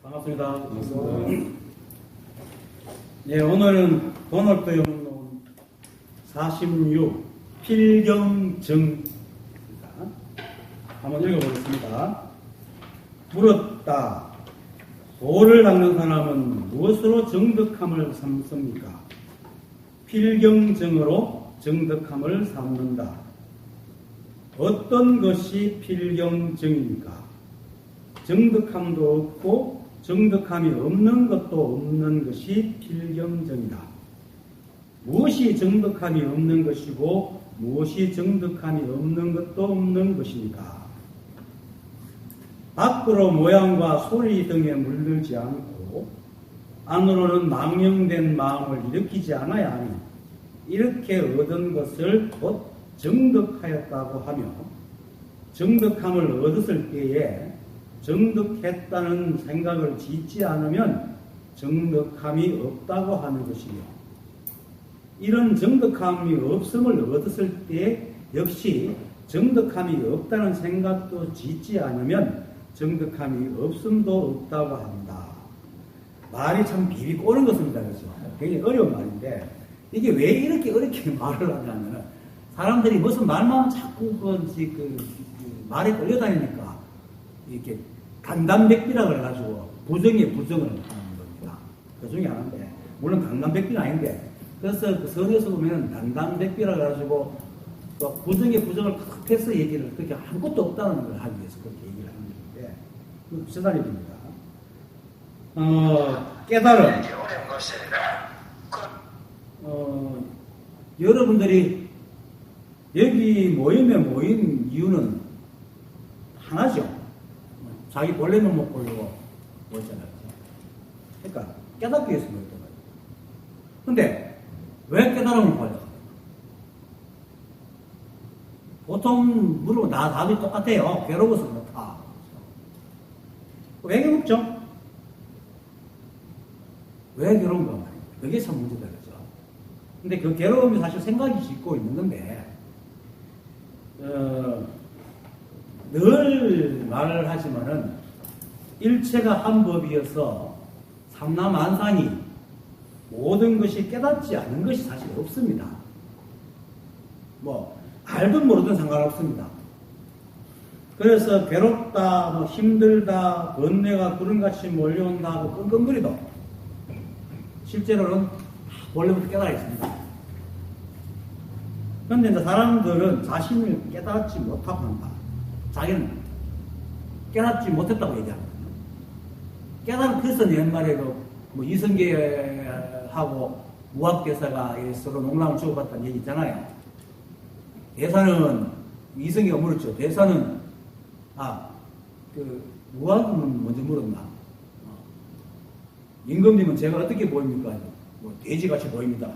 반갑습니다. 네, 오늘은 도널드 영론 46 필경정입니다. 한번 읽어보겠습니다. 물었다. 도를 닦는 사람은 무엇으로 정득함을 삼습니까? 필경정으로 정득함을 삼는다. 어떤 것이 필경정입니까? 정득함도 없고 정득함이 없는 것도 없는 것이 필경정이다. 무엇이 정득함이 없는 것이고 무엇이 정득함이 없는 것도 없는 것입니까? 밖으로 모양과 소리 등에 물들지 않고 안으로는 망령된 마음을 일으키지 않아야 하니 이렇게 얻은 것을 곧 정득하였다고 하며 정득함을 얻었을 때에 정득했다는 생각을 짓지 않으면 정득함이 없다고 하는 것이며 이런 정득함이 없음을 얻었을 때 역시 정득함이 없다는 생각도 짓지 않으면 정득함이 없음도 없다고 합니다. 말이 참 비비 꼬는 것입니다. 그렇죠? 굉장히 어려운 말인데 이게 왜 이렇게 어렵게 말을 하냐면 사람들이 무슨 말만 하면 자꾸 말에 끌려다니니까 이렇게 강단백비라 그래가지고 부정에 부정을 하는 겁니다. 그 중에 하나인데 물론 강단백비는 아닌데 그래서 그 선에서 보면 강단백비라 그래가지고 또 부정에 부정을 탁해서 얘기를 그렇게 아무것도 없다는 걸 하기 위해서 그렇게 얘기를 하는 건데 그 비슷한 일입니다. 깨달음. 여러분들이 여기 모임에 모인 이유는 하나죠. 자기 본래는 못 보려고 모였잖아요. 그러니까 깨닫기 위해서 모였단 말이에요. 근데 왜 깨달음을 보려? 보통 물으면 답이 똑같아요. 괴로워서 그렇다. 왜 괴롭죠? 왜 괴로운가 말이에요. 그게 참 문제다 그렇죠. 근데 그 괴로움이 사실 생각이 짓고 있는 건데 늘 말을 하지만은 일체가 한 법이어서 삼라만상이 모든 것이 깨닫지 않은 것이 사실 없습니다. 뭐 알든 모르든 상관없습니다. 그래서 괴롭다, 힘들다, 번뇌가 구름같이 몰려온다 하고 끙끙거리도 실제로는 원래부터 깨달아 있습니다. 그런데 이제 사람들은 자신을 깨닫지 못하고 한다. 자기는 깨닫지 못했다고 얘기합니다. 그래서 옛말에 뭐 이성계하고 무합대사가 서로 농락을 주고받다는 얘기 있잖아요. 대사는 이성계가 물었죠. 대사는 무합은 먼저 물었나? 임금님은 제가 어떻게 보입니까? 뭐 돼지같이 보입니다.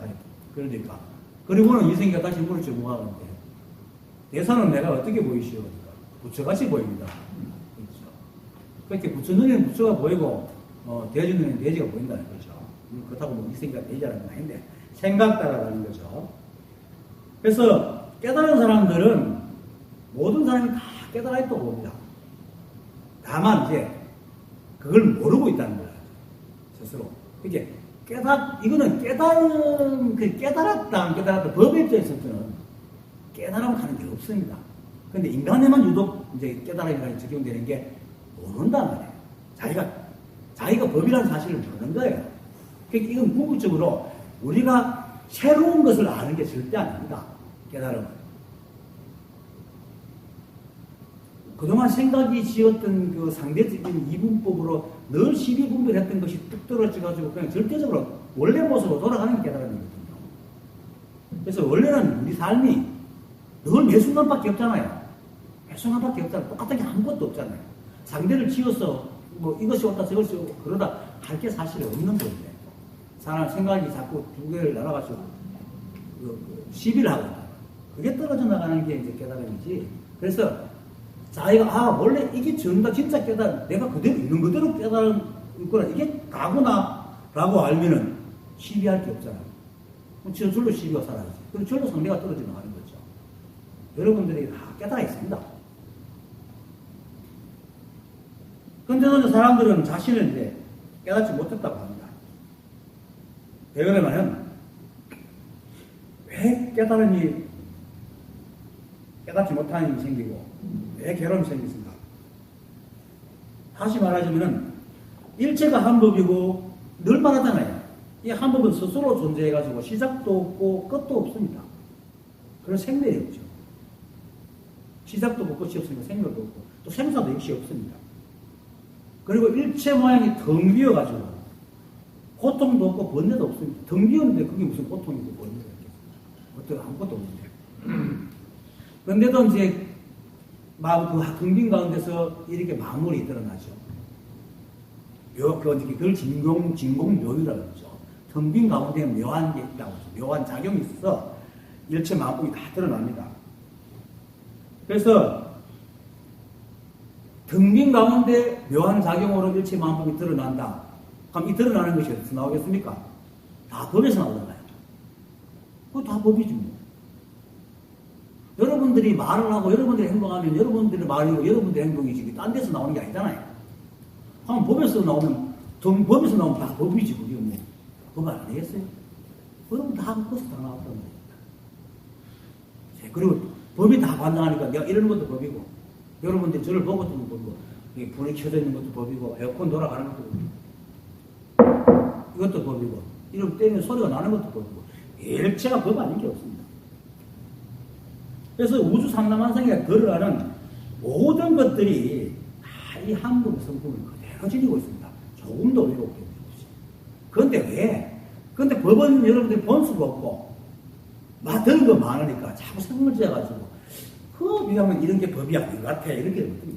그러니까 그리고는 이성계가 다시 물었죠. 무합한테 대사는 내가 어떻게 보이시오? 부처같이 보입니다. 그렇죠. 그렇게 부처 눈에는 부처가 보이고, 돼지 눈에는 돼지가 보인다는 거죠. 그렇다고 뭐 이성계가 돼지라는 건 아닌데, 생각 따라가는 거죠. 그래서 깨달은 사람들은 모든 사람이 다 깨달아 있다고 봅니다. 다만 이제 그걸 모르고 있다는 거예요. 스스로. 이게 이거는 깨달았다, 안 깨달았다, 법의 입장에서는 깨달으면 가는 게 없습니다. 근데 인간에만 유독 이제 깨달음이라는 적용되는 게 모른단 말이에요. 자기가 법이라는 사실을 모르는 거예요. 그러니까 이건 궁극적으로 우리가 새로운 것을 아는 게 절대 아닙니다. 깨달음은. 그동안 생각이 지었던 그 상대적인 이분법으로 늘 시비분별했던 것이 뚝 떨어져가지고 그냥 절대적으로 원래 모습으로 돌아가는 게 깨달음이거든요. 그래서 원래는 우리 삶이 늘 매 순간밖에 없잖아요. 매 순간밖에 없잖아요. 똑같은 게 아무것도 없잖아요. 상대를 지어서 뭐 이것이 옳다 저것이 옳다 그러다 할 게 사실 없는 건데 사람 생각이 자꾸 두 개를 나눠가지고 시비를 하고 있다. 그게 떨어져 나가는 게 이제 깨달음이지. 그래서 자기가 원래 이게 정답 진짜 깨달음 내가 그대로 있는 그대로 깨달음 있구나 이게 다구나 라고 알면은 시비할 게 없잖아요. 절로 시비가 사라지지. 그리고 절로 상대가 떨어져 나가는 거죠. 여러분들이 다 깨달아 있습니다. 근데도 사람들은 자신을 이제 깨닫지 못했다고 합니다. 왜 그러냐면, 왜 깨닫지 못하는 일이 생기고, 왜 괴로움이 생겼습니까? 다시 말하자면은, 일체가 한 법이고, 늘 말하잖아요. 이 한 법은 스스로 존재해가지고, 시작도 없고, 끝도 없습니다. 그런 생명이 없죠. 시작도 없고, 끝이 없으니까 생명도 없고, 또 생사도 역시 없습니다. 그리고 일체 모양이 텅 비어가지고, 고통도 없고, 번뇌도 없습니다. 텅 비었는데, 그게 무슨 고통이고, 번뇌가 있겠습니까? 어떻게 아무것도 없는데. 그런데도 이제, 그 텅빈 가운데서 이렇게 마물이 드러나죠. 그걸 진공묘유라고 그러죠. 텅 빈 가운데 묘한 게 있다고 하죠. 묘한 작용이 있어서 일체 만법이 다 드러납니다. 그래서 텅 빈 가운데 묘한 작용으로 일체 만법이 드러난다. 그럼 이 드러나는 것이 어디서 나오겠습니까? 다 법에서 나오잖아요. 그거 다 법이지 뭐. 여러분들이 말을 하고 여러분들이 행동하면 여러분들의 말이고 여러분들의 행동이지 딴 데서 나오는 게 아니잖아요. 그럼 법에서 나오면 다 법이지 그게 뭐. 법 아니겠어요? 그럼 다 그것서 다 나왔단 말이에요. 그리고 법이 다 반응하니까 내가 이러는 것도 법이고 여러분들이 저를 보고 있는 것도 법이고 불이 켜져 있는 것도 법이고 에어컨 돌아가는 것도 법이고 이것도 법이고 이러면 때리면 소리가 나는 것도 법이고 일체가 법 아닌 게 없습니다. 그래서 우주 상남한성에 들어가는 모든 것들이 다 이 한 법의 성품을 그대로 지니고 있습니다. 조금도 왜곡되지 없이. 그런데 왜? 그런데 법은 여러분들이 본 수가 없고 들은 거 많으니까 자꾸 생각을 지어가지고 그거 비하면 이런 게 법이 아닌 것 같아 이렇게 되거든요.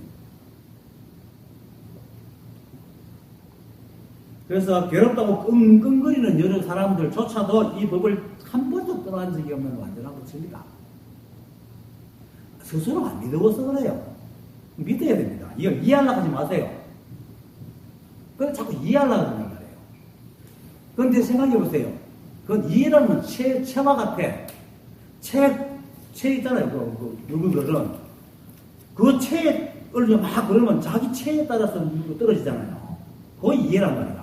그래서 괴롭다고 끙끙거리는 여러 사람들조차도 이 법을 한 번도 떠난 적이 없는 완전한 것입니다. 스스로 안 믿어서 그래요. 믿어야 됩니다. 이걸 이해하려고 하지 마세요. 그래서 자꾸 이해하려고 하는 말이에요. 그런데 생각해 보세요. 그건 이해라는 체와 같아. 체 있잖아요. 누구들은. 그 체에 막 그러면 자기 체에 따라서 떨어지잖아요. 그거 이해란 말이야.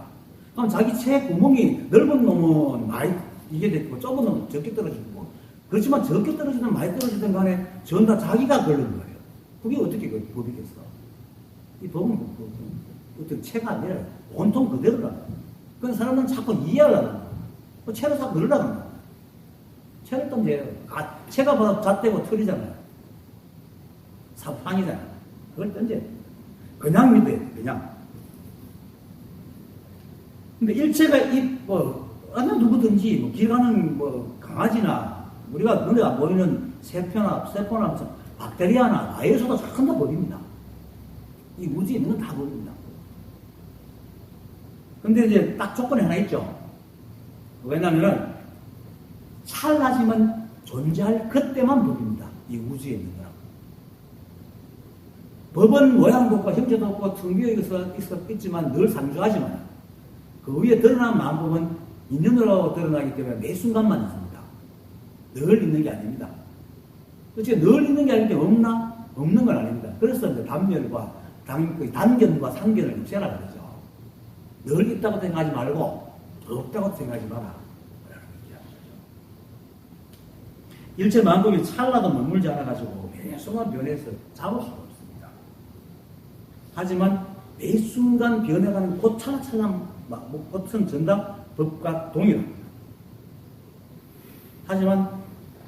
그럼 자기 체 구멍이 넓은 놈은 많이 이게 됐고 좁은 놈은 적게 떨어지고 그렇지만 적게 떨어지든 많이 떨어지든 간에 전 다 자기가 걸린 거예요. 그게 어떻게 그 법이겠어? 이 법은 어떤 체가 아니라 온통 그대로라. 그런 사람은 자꾸 이해하려고 합니다. 체를 자꾸 늘으려고 합니다. 체를 던져요. 체가 바로 잣대고 털이잖아요. 사판이잖아요. 그걸 던져요. 그냥 믿어요. 그냥. 근데 일체가 어느 누구든지 길 가는 강아지나 우리가 눈에 안 보이는 세포나 박테리아나 바이러스도 다 법입니다. 이 우주에 있는 건 다 법입니다. 근데 이제 딱 조건이 하나 있죠. 왜냐면은 찰나지만 존재할 그때만 법입니다. 이 우주에 있는 거라. 법은 모양도 없고 형태도 없고 텅 비어 있지만 늘 상주하지만 그 위에 드러난 만법은 인연으로 드러나기 때문에 매 순간만 있습니다. 늘 있는 게 아닙니다. 그렇지 늘 있는 게 아닌데 없나? 없는 건 아닙니다. 그래서 이제 단견과 상견을 입세라 그러죠. 늘 있다고 생각하지 말고 없다고 생각하지 마라. 일체 만법이 찰나도 머물지 않아가지고 매 순간 변해서 잡을 수가 없습니다. 하지만 매 순간 변해가는 그 찰나찰나 같은 정답 법과 동일합니다. 하지만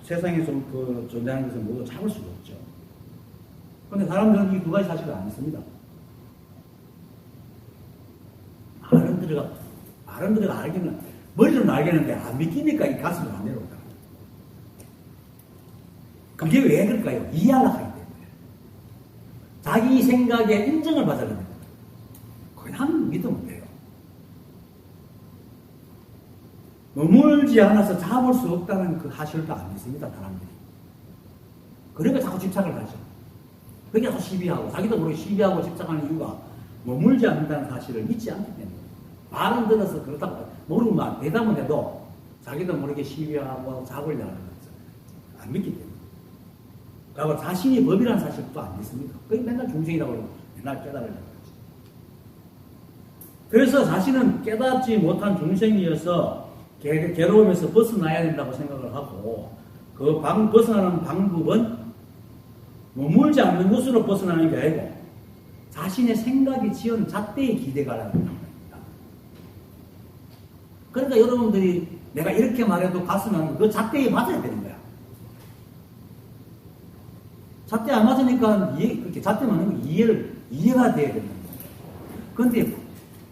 세상에 존재하는 것은 모두 잡을 수가 없죠. 그런데 사람들은 이 두 가지 사실을 안 믿습니다. 말은 들어가 알겠는, 머리로는 알겠는데 안 믿기니까 이 가슴을 안 내려온다. 그게 왜 그럴까요? 이해하려고 하기 때문에. 자기 생각에 인정을 받아야 됩니다. 그냥 믿으면 돼요. 머물지 않아서 잡을 수 없다는 그 사실도 안 믿습니다, 사람들이. 그러니까 자꾸 집착을 하죠. 그게 자꾸 시비하고, 자기도 모르게 시비하고 집착하는 이유가 머물지 않는다는 사실을 믿지 않기 때문에. 말은 들어서 그렇다고, 모르는 말, 대답은 해도 자기도 모르게 시비하고 잡으려고 하는 거죠. 안 믿기 때문에. 그리고 자신이 법이라는 사실도 안 믿습니다. 그게 맨날 중생이라고 그러고, 맨날 깨달으려고 하죠. 그래서 자신은 깨닫지 못한 중생이어서 괴로움에서 벗어나야 된다고 생각을 하고 그 벗어나는 방법은 머물지 않는 곳으로 벗어나는 게 아니고 자신의 생각이 지은 잣대에 기대가 라는 겁니다. 그러니까 여러분들이 내가 이렇게 말해도 가슴은 그 잣대에 맞아야 되는 거야. 잣대 안 맞으니까 그렇게 잣대 맞는 거 이해가 돼야 되는 거예요. 그런데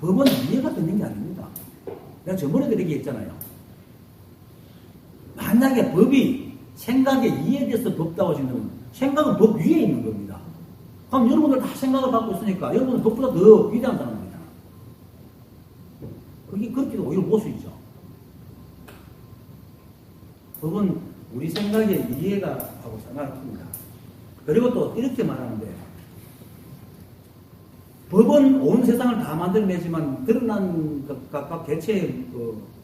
법은 이해가 되는 게 아닙니다. 내가 저번에도 이렇게 했잖아요. 만약에 법이 생각에 이해돼서 법다고 하시면 생각은 법 위에 있는 겁니다. 그럼 여러분들 다 생각을 갖고 있으니까 여러분은 법보다 더 위대한 사람입니다. 그게 그렇게도 오히려 모순이죠. 법은 우리 생각에 이해가 하고 상관없습니다. 그리고 또 이렇게 말하는데 법은 온 세상을 다 만들어내지만 드러난 각각 개체의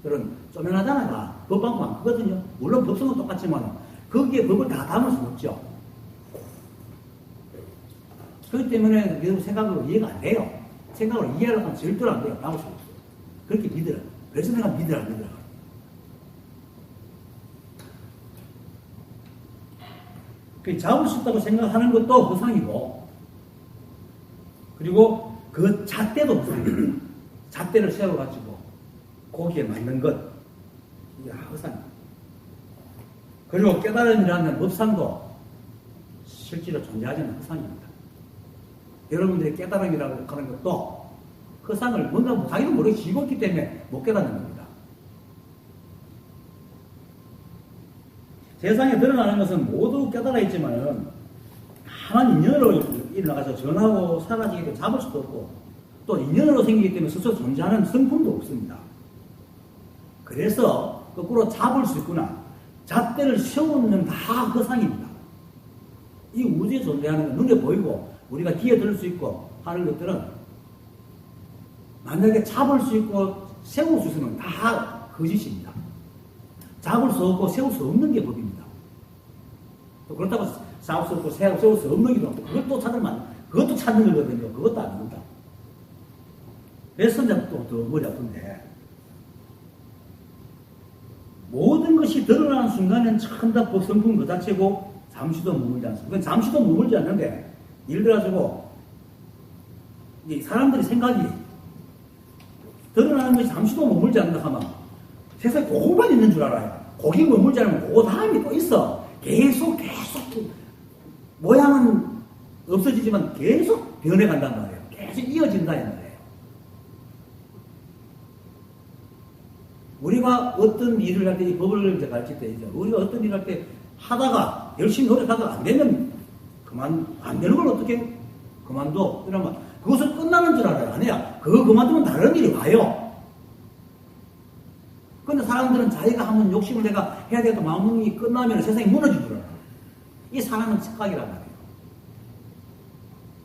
그런 쪼면하잖아요. 법하고 안 크거든요. 물론 법성은 똑같지만 거기에 법을 다 담을 수 없죠. 그렇기 때문에 여러분 생각으로 이해가 안 돼요. 생각으로 이해하려고 하면 절대로 안 돼요. 나올 수 없어요. 그렇게 믿으라. 그래서 내가 믿으라. 그 잡을 수 있다고 생각하는 것도 허상이고, 그리고 그 잣대도 허상입니다. 잣대를 세워가지고 거기에 맞는 것, 이게 허상입니다. 그리고 깨달음이라는 법상도 실제로 존재하지 않는 허상입니다. 여러분들이 깨달음이라고 하는 것도 허상을 뭔가 자기도 모르게 지고 있기 때문에 못 깨닫는 겁니다. 세상에 드러나는 것은 모두 깨달아 있지만 다만 인연으로 일어나가서 전하고 사라지게 되면 잡을 수도 없고 또 인연으로 생기기 때문에 스스로 존재하는 성품도 없습니다. 그래서 거꾸로 잡을 수 있구나. 잣대를 세우는 다 허상입니다. 이 우주에 존재하는 건 눈에 보이고 우리가 귀에 들을 수 있고 하는 것들은 만약에 잡을 수 있고 세울 수 있으면 다 거짓입니다. 잡을 수 없고 세울 수 없는 게 법입니다. 또 그렇다고 잡을 수 없고 세울 수 없는 게 없고 그것도 찾는 거거든요. 그것도 아닙니다. 그래서 이제 또 더 머리 아픈데 모든 것이 드러나는 순간엔 참 다 법성품 그 자체고 잠시도 머물지 않습니다. 그건 잠시도 머물지 않는데 예를 들어가지고 사람들이 생각이 드러나는 것이 잠시도 머물지 않는다 하면 세상에 그거만 있는 줄 알아요. 거기 머물지 않으면 그 다음이 또 있어. 계속 모양은 없어지지만 계속 변해간단 말이에요. 계속 이어진다 이 말이에요. 우리가 어떤 일을 할 때 이 법을 이제 가르칠 때 우리가 어떤 일을 할 때 하다가 열심히 노력하다가 안 되면 안 되는 걸 어떻게 그만둬 이러면 그것을 끝나는 줄 알아요. 아니야. 그거 그만두면 다른 일이 와요. 그런데 사람들은 자기가 한번 욕심을 내가 해야 되겠다 마음이 끝나면 세상이 무너질 줄 알아요. 이 사람은 착각이란 말이에요.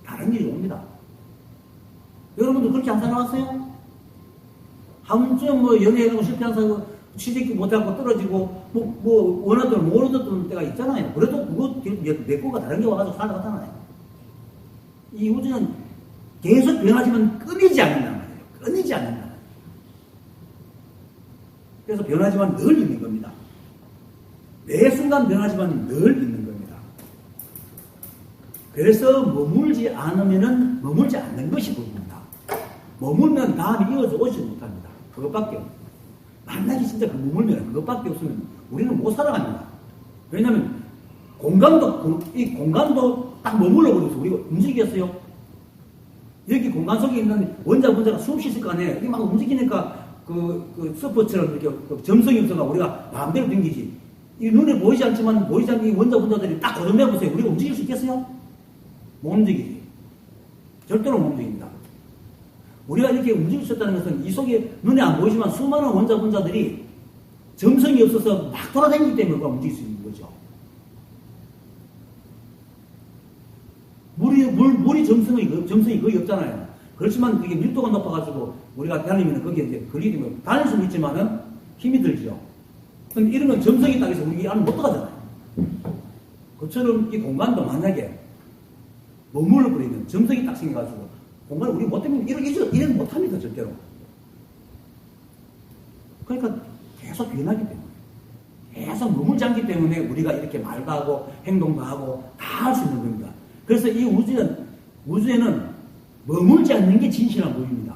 다른 일이 옵니다. 여러분도 그렇게 안 살아왔어요? 한 번쯤 연애하고 실패한 사람 취직도 못하고 떨어지고 원하던 모르던 때가 있잖아요. 그래도 그거 내 거가 다른 게 와가지고 살아갔잖아요. 이 우주는 계속 변하지만 끊이지 않는단 말이에요. 끊이지 않는다. 그래서 변하지만 늘 있는 겁니다. 매 순간 변하지만 늘 있는 겁니다. 그래서 머물지 않으면은 머물지 않는 것이 법입니다. 머물면 다음이 이어져 오지 못합니다. 그것밖에 없습니다. 만약에 진짜 그 머물면 그것밖에 없으면 우리는 못 살아갑니다. 왜냐하면 이 공간도 딱 머물러 버려서 우리가 움직이겠어요? 여기 공간 속에 있는 원자가 수없이 있을 거 아니에요. 이게 막 움직이니까 그 서퍼처럼 이렇게 점성이 없어가 우리가 마음대로 댕기지. 이 눈에 보이지 않지만 보이지 않는 이 원자들이 딱 고정해 보세요. 우리가 움직일 수 있겠어요? 못 움직이지. 절대로 못 움직입니다. 우리가 이렇게 움직일 수 있다는 것은 이 속에 눈에 안 보이지만 수많은 원자들이 점성이 없어서 막 돌아다니기 때문에 우리가 움직일 수 있는 거죠. 물이 점성이 거의 없잖아요. 그렇지만 그게 밀도가 높아가지고 우리가 달리면 거기에 이제 걸리게 되면 다닐 수는 있지만은 힘이 들죠. 근데 이런 건 점성이 딱 있어 우리 안에 못 들어가잖아요. 그처럼 이 공간도 만약에 머물러 버리면 점성이 딱 생겨가지고 공간을 우리 못 되면 이런 못합니다, 절대로. 그러니까 계속 변하기 때문에. 계속 머물지 않기 때문에 우리가 이렇게 말도 하고 행동도 하고 다 할 수 있는 겁니다. 그래서 이 우주에는 머물지 않는 게 진실한 법입니다.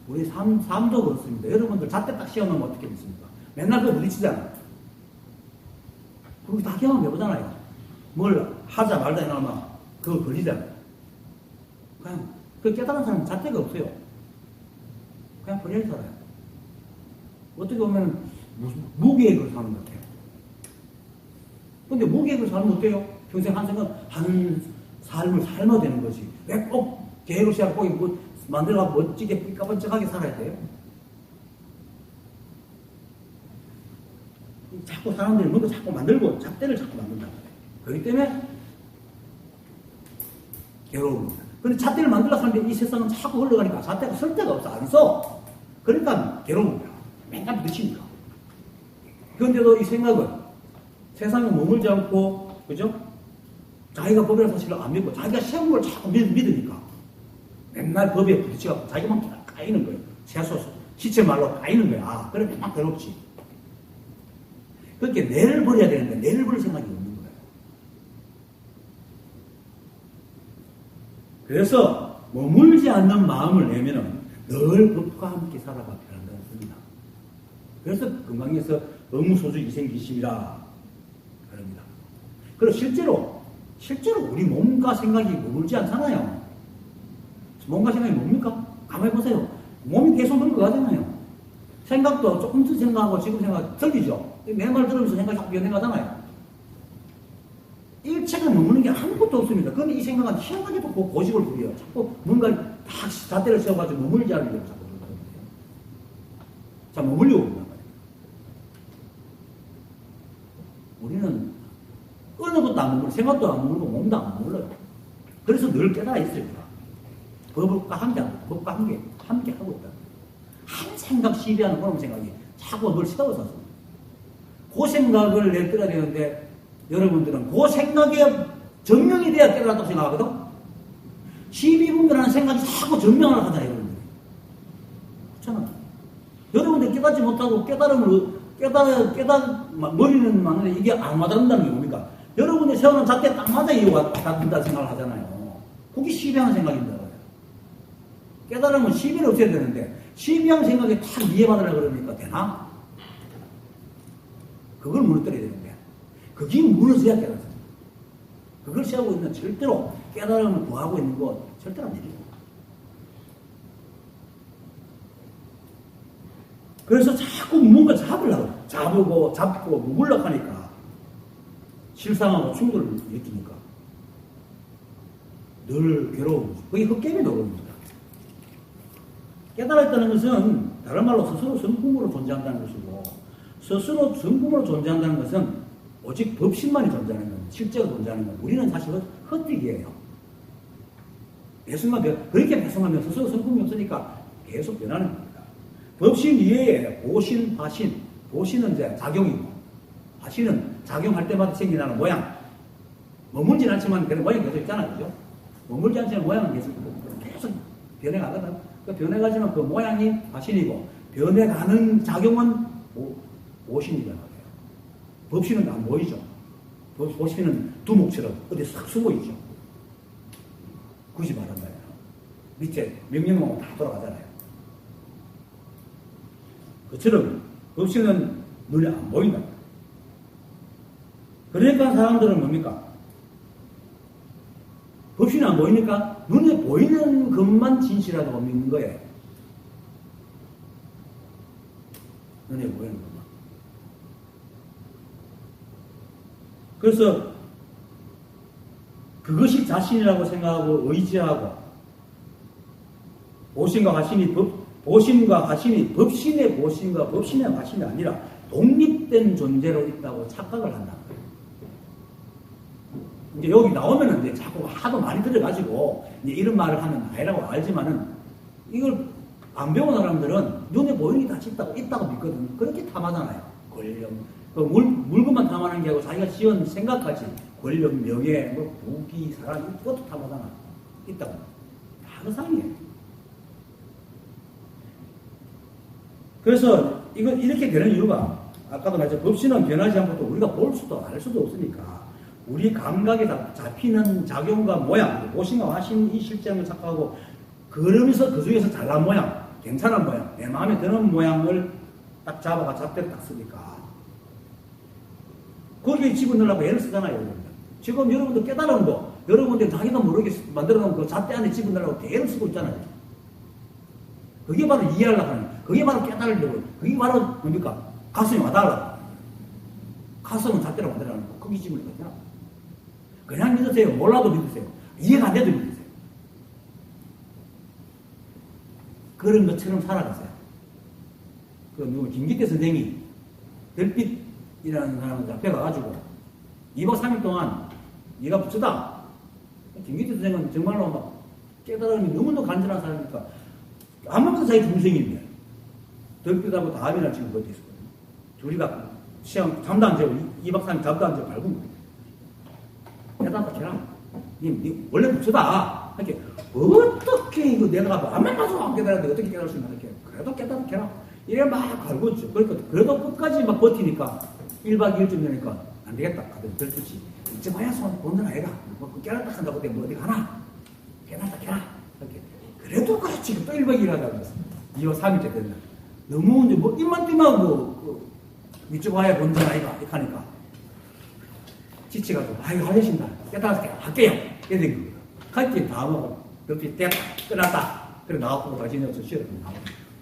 우리 삶도 그렇습니다. 여러분들 잣대 딱 시험하면 어떻게 됐습니까? 맨날 그거 부딪히잖아요. 그거 다 경험해보잖아요. 뭘 하자 말자 해놓으면 그거 걸리잖아요. 그냥 그 깨달은 사람은 잣대가 없어요. 그냥 버려야 살아요. 어떻게 보면 무계획으로 사는 것 같아요. 근데 무계획으로 살면 어때요? 평생 한 삶을 살아야 되는 거지. 왜 꼭 계획을 시작하고 뭐 만들어가고 멋지게 삐까번쩍하게 살아야 돼요? 자꾸 사람들이 뭔가 자꾸 만들고 잣대를 자꾸 만든다. 그렇기 때문에 괴로운 겁니다. 근데 잣대를 만들려고 하는데 이 세상은 자꾸 흘러가니까 잣대가 쓸 데가 없어. 안 써. 그러니까 괴로운 거야. 맨날 부딪히니까. 그런데도 이 생각은 세상에 머물지 않고, 그죠? 자기가 법이라는 사실을 안 믿고, 자기가 세운 걸 자꾸 믿으니까. 맨날 법에 부딪혀갖고 자기만 까이는 거예요. 시체 말로 까이는 거야. 아, 그래, 맨날 괴롭지. 그렇게 내를 버려야 되는데, 내를 버릴 생각이 없는 거예요. 그래서, 머물지 않는 마음을 내면은 늘 법과 함께 살아가 편한다는 겁니다. 그래서 금강에서 의무소주 이생기심이라 그럽니다. 그리고 실제로 우리 몸과 생각이 머물지 않잖아요. 몸과 생각이 뭡니까? 가만히 보세요. 몸이 계속 늙어가잖아요. 생각도 조금 더 생각하고 지금 생각 틀리죠? 내 말 들으면서 생각이 자꾸 변해가잖아요. 일체가 머무는 게 아무것도 없습니다. 그런데 이 생각은 희한하게도 고집을 부려요. 자꾸 뭔가 다 잣대를 세워가지고 머물지 않으려고 자꾸 그러거든요. 자, 머물려고 한단 말이에요. 우리는 어느 것도 안 머물고, 생각도 안 머물고, 몸도 안 머물러요. 그래서 늘 깨달아 있어요. 법과 함께 하고 있다. 한 생각 시비하는 그런 생각이 자꾸 늘 시다워서 그 생각을 내뜨려야 되는데, 여러분들은 그 생각에 증명이 돼야 깨달았다고 생각하거든? 시비분별하는 생각이 자꾸 증명을 하잖아요, 여러분들. 그렇잖아. 여러분들 깨닫지 못하고 머리는 맞는데 이게 안 맞는다는 게 뭡니까? 여러분들 세우는 잣대 딱 맞아 이유가 닿는다 생각을 하잖아요. 그게 시비하는 생각입니다. 깨달으면 시비를 없애야 되는데, 시비하는 생각에 탁 이해받으라 그러니까 되나? 그걸 무너뜨려야 되는데, 그게 무너져야 깨달아요. 그걸 세우고 있는 절대로 깨달음을 구하고 있는 것 절대로 안 되죠. 그래서 자꾸 뭔가 잡고 무물락 하니까 실상하고 충돌을 일으키니까 늘 괴로운 거죠. 그게 헛개미 노릇입니다. 깨달았다는 것은 다른 말로 스스로 성품으로 존재한다는 것이고, 스스로 성품으로 존재한다는 것은 오직 법신만이 존재하는 겁니다. 실제로 존재하는 겁니다. 우리는 사실 헛되기예요. 그렇게 배송하면 스스로 성품이 없으니까 계속 변하는 겁니다. 법신 이외에 보신, 화신, 보신은 이제 작용이고, 화신은 작용할 때마다 생겨나는 모양. 머물진 않지만 그런 모양이 계속 있잖아요. 그죠? 머물지 않지만 모양은 계속 변해가거든. 그 변해가지만 그 모양이 화신이고, 변해가는 작용은 보신이잖아요. 법신은 안 보이죠. 보신은 두목처럼 어디 싹 숨어있죠. 굳이 말한다면 밑에 명령어가 다 돌아가잖아요. 그처럼 법신은 눈에 안 보인다. 그러니까 사람들은 뭡니까? 법신이 안 보이니까 눈에 보이는 것만 진실하다고 믿는 거예요. 눈에 보이는 것만. 그래서 그것이 자신이라고 생각하고 의지하고, 보신과 화신이 법신의 보신과 법신의 화신이 아니라 독립된 존재로 있다고 착각을 한다는 거예요. 이제 여기 나오면은 이제 자꾸 하도 많이 들어가지고 이제 이런 말을 하는 아니라고 알지만은, 이걸 안 배운 사람들은 눈에 보이는 게 다 있다고 믿거든. 그렇게 탐하잖아요. 권력. 물건만 탐하는 게 아니고 자기가 지은 생각까지, 권력, 명예, 부귀, 사랑, 이것도 탐하잖아. 있다고. 다 그 상이에요. 그래서 이렇게 되는 이유가 아까도 말했죠. 법신은 변하지 않고 또 우리가 볼 수도 알 수도 없으니까 우리 감각에 잡히는 작용과 모양, 오신과 와신 이 실정을 착각하고 그러면서 그 중에서 잘난 모양, 괜찮은 모양, 내 마음에 드는 모양을 딱 잡아가 잡대로 딱 쓰니까 거기에 집어넣으려고 애를 쓰잖아요. 여러분들. 지금 여러분들 깨달은 거 여러분들 자기도 모르게 만들어놓은 그 잣대 안에 집어넣으려고 애를 쓰고 있잖아요. 그게 바로 이해하려고 하는 거예요. 그게 바로 깨달으려고. 그게 바로 뭡니까? 가슴에 와닿으려고. 가슴은 잣대로 만들어놓은 거. 거기 집어넣는 거잖아. 그냥 믿으세요. 몰라도 믿으세요. 이해가 안 돼도 믿으세요. 그런 것처럼 살아가세요. 김기태 선생이 별빛이라는 사람한테 앞에 가가지고 2박 3일 동안 네가 부처다. 김기태 선생은 정말로 막 깨달음이 너무너무 간절한 사람이니까 아무것도 자기 중생인데 별빛하고 다음이나 지금 그것도 있었거든요. 둘이가 시험 잠도 안 재고 2박 3일 잠도 안 재고 밟은 거예요. 깨달았다 걔랑 니 원래 부처다. 이렇게 어떻게 이거 내가 밤에 가서 안 깨달았는데 어떻게 깨달을 수 있나 이렇게 그래도 깨달았다 걔랑 이래 막 갈고 있죠. 그러니까 그래도 끝까지 막 버티니까 1박 2일쯤 되니까 안 되겠다. 다들 그렇듯이 이제 봐야 손 본전 아이가 뭐 깨달았다 한다고 때문에 어디 가나 깨달았다 걔랑 이렇게 그래도 그렇지 또 1박 2일 하다가 2박 3일째 됐나 너무 이제 뭐 입만 띄면 이쪽 와야 본전 아이가 이렇게 하니까 지치가지고 아이고 하려신다 깨달았다 할게요 이렇게 된 거예요. 할게 다 먹어 옆에 됐다 끝났다 그래 나왔고 다시 내서 쉬어야 된다.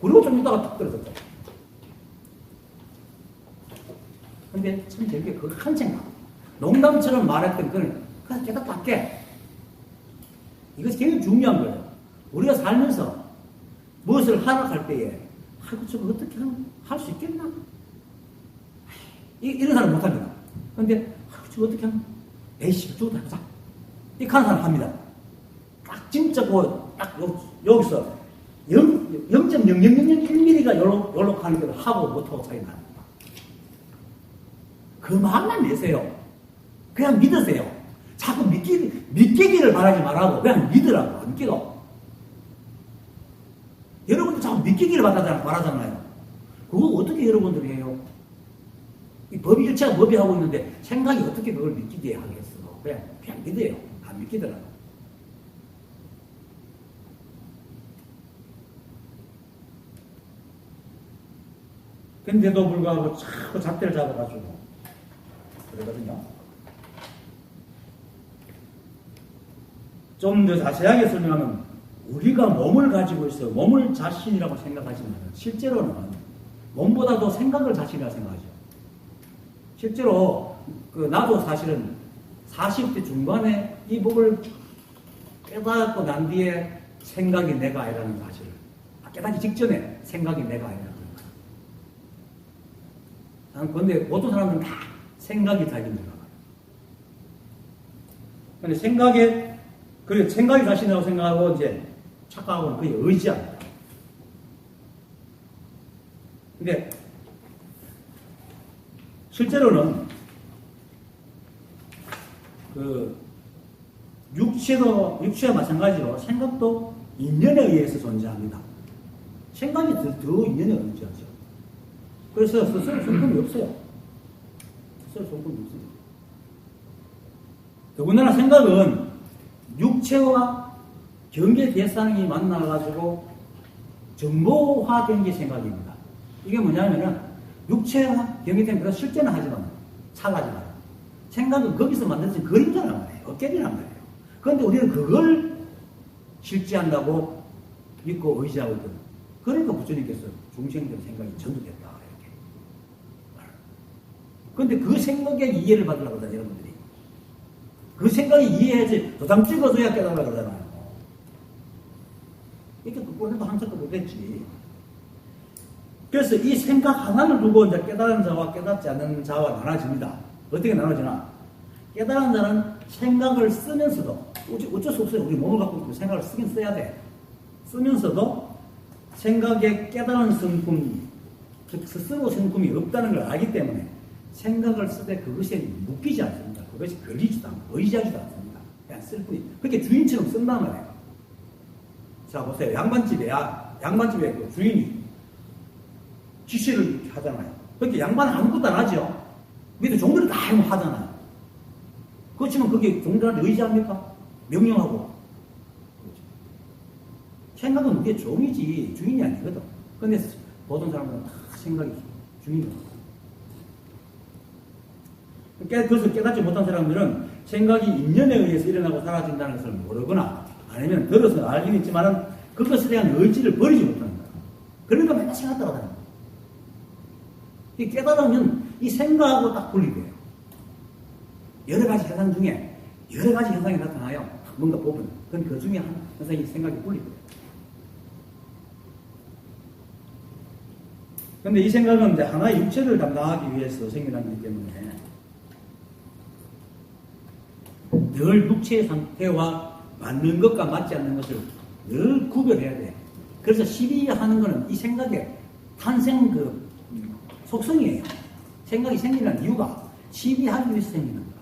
그리고 좀 있다가 딱 떨어졌죠. 근데 참 재밌게 그 한 생각. 농담처럼 말했던 그는 그냥 깨닫고 할게. 이것이 굉장히 중요한 거예요. 우리가 살면서 무엇을 하러 갈 때에 아이고 저거 어떻게 할 수 있겠나? 이런 사람 못합니다. 근데 아이고 저거 어떻게 하면 에이씨 저거 다 해보자. 이렇게 하는 사람 합니다. 딱 진짜 딱 여기서 0.0001mm가 요렇게 하는 걸 하고 못하고 차이 납니다. 그 마음만 내세요. 그냥 믿으세요. 자꾸 믿기기를 바라지 말라고 그냥 믿으라고. 안 믿어. 여러분들 자꾸 믿기기를 바라잖아요. 그거 어떻게 여러분들이 해요? 이 법이 일체가 법이 하고 있는데 생각이 어떻게 그걸 믿기게 하겠어. 그냥 믿어요. 안 믿기더라고. 근데도 불구하고 자꾸 잣대를 잡아가지고 그러거든요. 좀 더 자세하게 설명하면 우리가 몸을 가지고 있어요. 몸을 자신이라고 생각하지만 실제로는 몸보다도 생각을 자신이라고 생각하죠. 실제로 나도 사실은 40대 중반에 이 법을 깨닫고 난 뒤에 생각이 내가 아니라는 사실을 깨닫기 직전에 생각이 내가 아니라는 그런데 보통 사람들은 다 생각이 자기인 줄 알아요. 근데 생각이 자신이라고 생각하고 이제 착각하고는 그게 의지합니다. 근데 실제로는 육체와 마찬가지로 생각도 인연에 의해서 존재합니다. 생각이 더 인연에 의지하죠. 그래서 스스로 손금이 없어요. 스스로 손금이 없습니다. 더군다나 생각은 육체와 경계 대상이 만나가지고 정보화된 게 생각입니다. 이게 뭐냐면은 육체와 경계 대상이 실제는 하지만 찰나지만 생각은 거기서 만들어진 그림자란 말이에요. 어깨비란 말이에요. 그런데 우리는 그걸 실제한다고 믿고 의지하고 있거든요. 그러니까 부처님께서 중생들 생각이 전도됐다. 그런데 그 생각에 이해를 받으려고 그러잖아요, 여러분들이. 그 생각이 이해해야지 도장 찍어줘야 깨달으려고 그러잖아요. 이렇게 그꼴해도 항상 못했지. 그래서 이 생각 하나를 두고 이제 깨달은 자와 깨닫지 않는 자와 나눠집니다. 어떻게 나눠지나? 깨달은 자는 생각을 쓰면서도, 어쩔 수 없어요. 우리 몸을 갖고 있고 생각을 쓰긴 써야 돼. 쓰면서도 생각에 깨달은 성품, 즉 스스로 성품이 없다는 걸 알기 때문에 생각을 쓸 때 그것에 묶이지 않습니다. 그것이 걸리지도 않고 의지하지도 않습니다. 그냥 쓸 뿐이. 그렇게 주인처럼 쓴단 말이에요. 자, 보세요. 양반집에 그 주인이 지시를 하잖아요. 그렇게 양반은 아무것도 안 하죠. 밑에 종들이 다 하잖아요. 그렇지만 그게 종들한테 의지합니까? 명령하고. 생각은 그게 종이지 주인이 아니거든. 근데 보통 사람들은 다 생각이 주인이거든. 그래서 깨닫지 못한 사람들은 생각이 인연에 의해서 일어나고 사라진다는 것을 모르거나 아니면 들어서 알긴 있지만은 그것에 대한 의지를 버리지 못하는 거야. 그러니까 맨날 생각하다가 다니는 거야. 이 깨달으면 이 생각하고 딱 분리돼요. 여러 가지 현상 중에 여러 가지 현상이 나타나요. 뭔가 부분. 그럼 그 중에 한 현상이 생각이 분리돼요. 근데 이 생각은 이제 하나의 육체를 담당하기 위해서 생겨난 거기 때문에 늘 육체의 상태와 맞는 것과 맞지 않는 것을 늘 구별해야 돼요. 그래서 시비하는 것은 이 생각의 탄생 그 속성이에요. 생각이 생기는 이유가 시비하기 위해서 생기는 거야.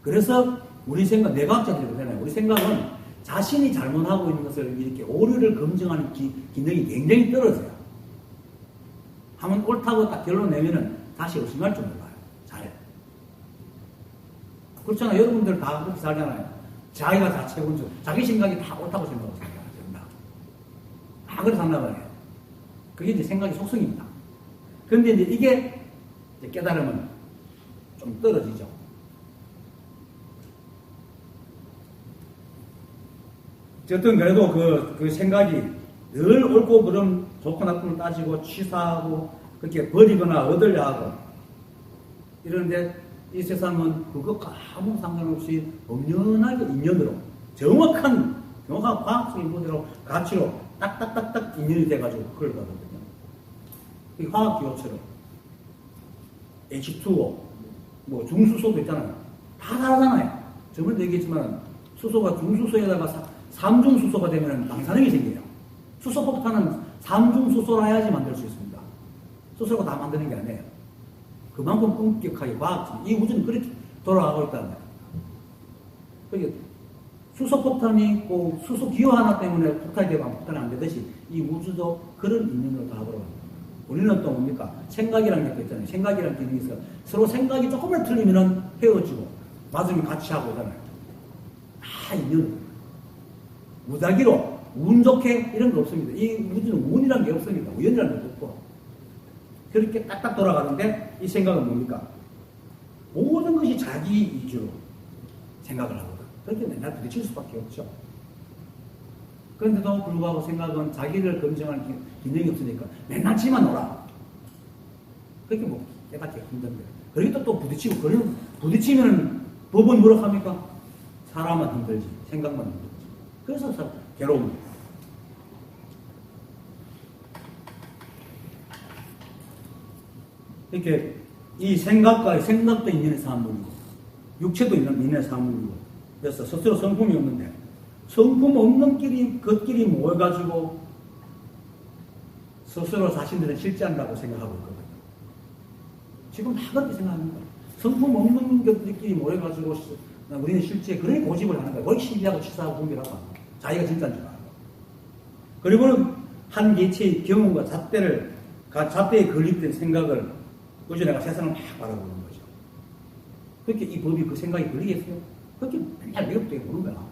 그래서 우리 생각, 뇌과학자들이 그러잖아요. 우리 생각은 자신이 잘못하고 있는 것을 이렇게 오류를 검증하는 기능이 굉장히 떨어져요. 하면 옳다고 딱 결론 내면은 다시 의심할 줄 몰라요. 잘해. 그렇잖아요. 여러분들 다 그렇게 살잖아요. 자기가 다 최고인 줄, 자기 생각이 다 옳다고 생각하고 살잖아요. 다 그렇게 산단 말이에요. 그게 이제 생각의 속성입니다. 근데 이제 이게 이제 깨달으면 좀 떨어지죠. 어쨌든 그래도 그 생각이 늘 옳고 그름 좋고 나쁨을 따지고 취사하고 그렇게 버리거나 얻으려 하고 이런데 이 세상은 그것과 아무 상관없이 엄연하게 인연으로 정확한 과학적인 모델로 가치로 딱딱딱딱 인연이 돼가지고 그걸 가거든요. 이 화학기호처럼 H2O 뭐 중수소도 있잖아요. 다 다르잖아요. 저번에도 얘기했지만 수소가 중수소에다가 3중수소가 되면 방사능이 생겨요. 수소폭탄은 3중수소를 해야지 만들 수 있습니다. 수소가 다 만드는 게 아니에요. 그만큼 엄격하게 과학적, 이 우주는 그렇게 돌아가고 있다는 거예요. 그러니까 수소폭탄이 있고 수소기호 하나 때문에 폭탄이 되고 폭탄이 안 되듯이 이 우주도 그런 인연으로 다 돌아갑니다. 우리는 또 뭡니까? 생각이라는 게 있잖아요. 생각이라는 기능이 있어요. 서로 생각이 조금만 틀리면 헤어지고 맞으면 같이 하고 하잖아요. 다 인연으로. 무작위로 운 좋게 이런 거 없습니다. 이 우주는 운이라는 게 없습니다. 우연이라는 게 없고 그렇게 딱딱 돌아가는데 이 생각은 뭡니까? 모든 것이 자기 위주로 생각을 하거든. 그렇게 맨날 부딪힐 수밖에 없죠. 그런데도 불구하고 생각은 자기를 검증하는 기능이 없으니까 맨날 지만 놀아. 그렇게 뭐 깨닫기 힘든데. 그러기도 또 부딪히고, 그러면 부딪히면 법은 뭐라고 합니까? 사람은 힘들지, 생각만 힘들지. 그래서 괴로움입니다. 이렇게 이 생각도 인연의 사물이고 육체도 인연의 사물이고 그래서 스스로 성품이 없는데 성품 없는 것끼리 모여가지고 스스로 자신들은 실제한다고 생각하고 있거든요. 지금 다 그렇게 생각합니다. 성품 없는 것들끼리 모여가지고 우리는 실제 그런 고집을 하는 거예요. 거의 신비하고 치사하고 분별하고 자기가 진짜인 줄 알고. 그리고는 한 개체의 경험과 잣대에 건립된 생각을 그저 내가 세상을 막 바라보는 거죠. 그렇게 이 법이 그 생각이 걸리겠어요? 그렇게 맨날 매혹되게 보는 거야.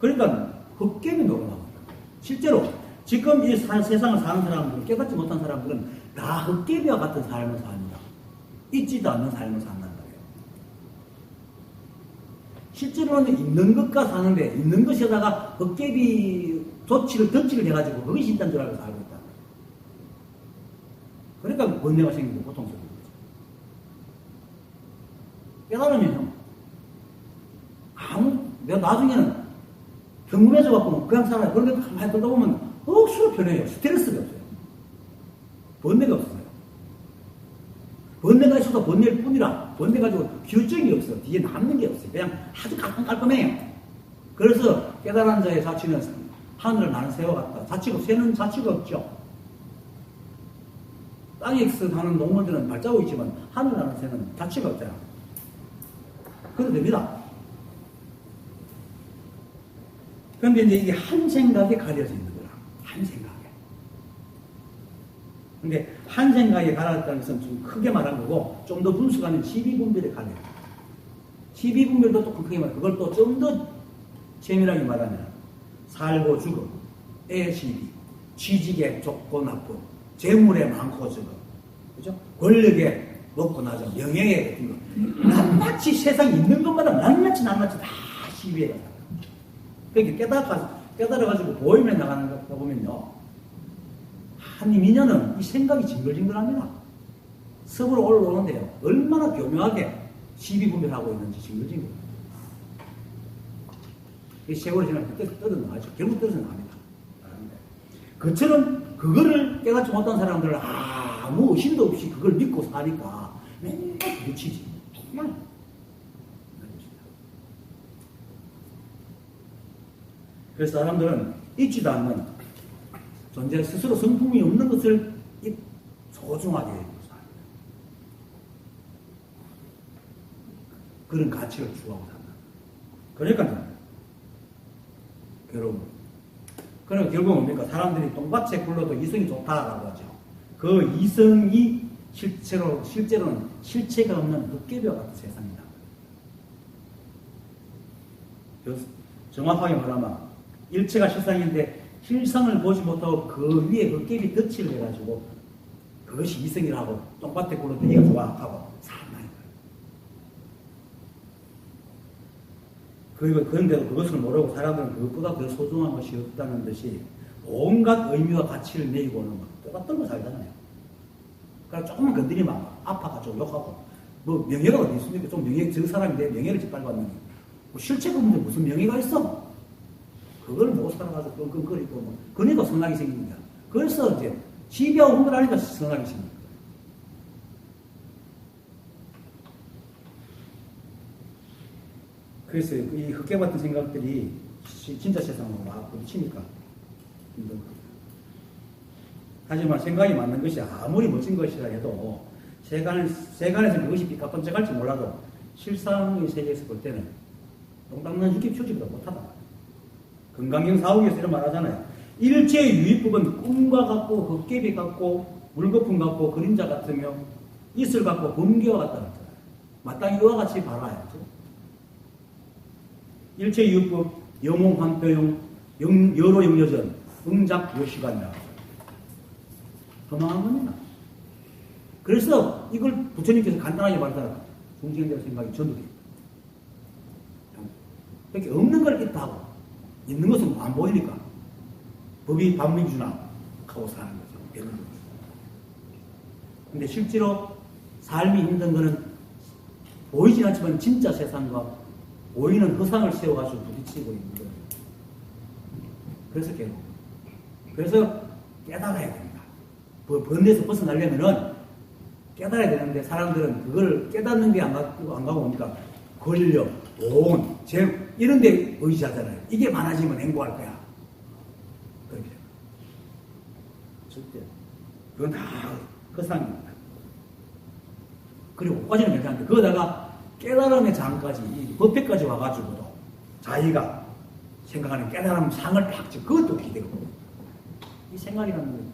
그러니까 헛개미 노릇하는 거야. 실제로 지금 이 세상을 사는 사람들은, 깨닫지 못한 사람들은 다 헛개비와 같은 삶을 삽니다. 있지도 않는 삶을 산단 말이에요. 실제로는 있는 것과 사는데 있는 것에다가 헛개비 덧칠을 해가지고 그것이 있다는 줄 알고 살고 있다. 그러니까 번뇌가 생기고 고통스러운 거죠. 깨달으면요, 내가 나중에는 경험해져갖고 그냥 살아요. 그런데 가만히 듣다 보면 억수로 편해요. 스트레스가 없어요. 번뇌가 없어요. 번뇌가 있어도 번뇌일 뿐이라, 번뇌 가지고 결정이 없어요. 뒤에 남는 게 없어요. 그냥 아주 깔끔해요. 그래서 깨달은 자의 자취는 하늘을 나는 새와 같다. 새는 자취가 없죠. 땅에서 사는 동물들은 발자국이 있지만 하늘 나는 새는 자취가 없잖아. 그래도 됩니다. 그런데 이제 이게 한 생각에 가려져 있는 거야. 한 생각에. 근데 한 생각에 가려졌다는 것은 좀 크게 말한 거고, 좀 더 분석하면 12분별에 가려요. 12분별도 또 크게 말해. 그걸 또 좀 더 세밀하게 말하면, 살고 죽음, 애 시비, 취직에 좋고 나쁨, 재물에 많고 적음, 그죠? 권력에 높고 낮음, 명예에 같은 거. 낱낱이 세상에 있는 것마다 낱낱이 다 시비에 가요. 그렇게 깨달아가지고 보이면 나가는 거 보면요. 한 미녀는 이 생각이 징글징글합니다. 섭으로 올라오는데요. 얼마나 교묘하게 시비분별하고 있는지 징글징글. 이 세월이 지나면 떠들어나가죠. 결국 떠들어나갑니다. 그처럼 그거를 깨닫지 못한 사람들은 아무 의심도 없이 그걸 믿고 사니까 맨날 부딪히지. 맨날. 그래서 사람들은 잊지도 않는 존재 스스로 성품이 없는 것을 소중하게 살아요. 그런 가치를 추구하고 산다. 그러니까 그러니까 결국 뭡니까? 사람들이 똥밭에 굴러도 이성이 좋다라고 하죠. 그 이성이 실제로는 실체가 없는 도깨비와 같은 세상이다. 그래서 정확하게 말하면 일체가 실상인데 실상을 보지 못하고 그 위에 도깨비 덫을 해가지고 그것이 이성이라고 똥밭에 굴러도 얘가 좋아 하고 산다는 거예요. 그런데도 그것을 모르고 사람들은 그것보다 더 소중한 것이 없다는 듯이 온갖 의미와 가치를 내리고 오는 거 뼈가 떨고 살잖아요. 그러니까 조금만 건드리면 아파가지고 욕하고 뭐 명예가 어디 있습니까? 좀 명예, 저 사람이 내 명예를 짓밟았는데 뭐 실체가 없는데 무슨 명예가 있어? 그걸 못 살아가지고 끙끙거리고 뭐 그러니까 성락이 생긴 거야. 그래서 이제 시비하고 흥분하니까 성락이 생긴 거야. 그래서 이 흑개 같은 생각들이 진짜 세상으로 막 부딪히니까 힘든 거예요. 하지만 생각이 맞는 것이 아무리 멋진 것이라 해도 세간에서 그것이 삐까뻔쩍할지 몰라도 실상의 세계에서 볼 때는 똥닦는 흑기 표지보다 못하다. 건강경 사후에서 이런 말 하잖아요. 일체의 유의법은 꿈과 같고 흑개비 같고 물거품 같고 그림자 같으며 이슬 같고 범계와 같다 그랬잖아요. 마땅히 이와 같이 바라야죠. 일체의 유의법 영웅 환표용 여로 영여전 응작 요시간이라 도망한 겁니다. 그래서 이걸 부처님께서 간단하게 말하잖아요. 중생들 생각이 전도돼요. 이렇게 없는 걸 있다고 있는 것은 안 보이니까 법이 반민주나 하고 사는 거죠. 근데 실제로 삶이 힘든 거는 보이진 않지만 진짜 세상과 보이는 허상을 세워가지고 부딪히고 있는 거예요. 그래서 괴로워. 그래서 깨달아야 됩니다. 번뇌에서 벗어나려면은 깨달아야 되는데 사람들은 그걸 깨닫는 게 안 가고 뭡니까? 권력, 돈, 재물 이런 데 의지하잖아요. 이게 많아지면 행복할 거야. 그렇게. 절대. 그건 다 허상입니다. 그리고 그까지는 괜찮은데 그거다가 깨달음의 장까지 법회까지 와가지고도 자기가 생각하는 깨달음 상을 팍 찍고 그것도 기대고 이 생각이라는 건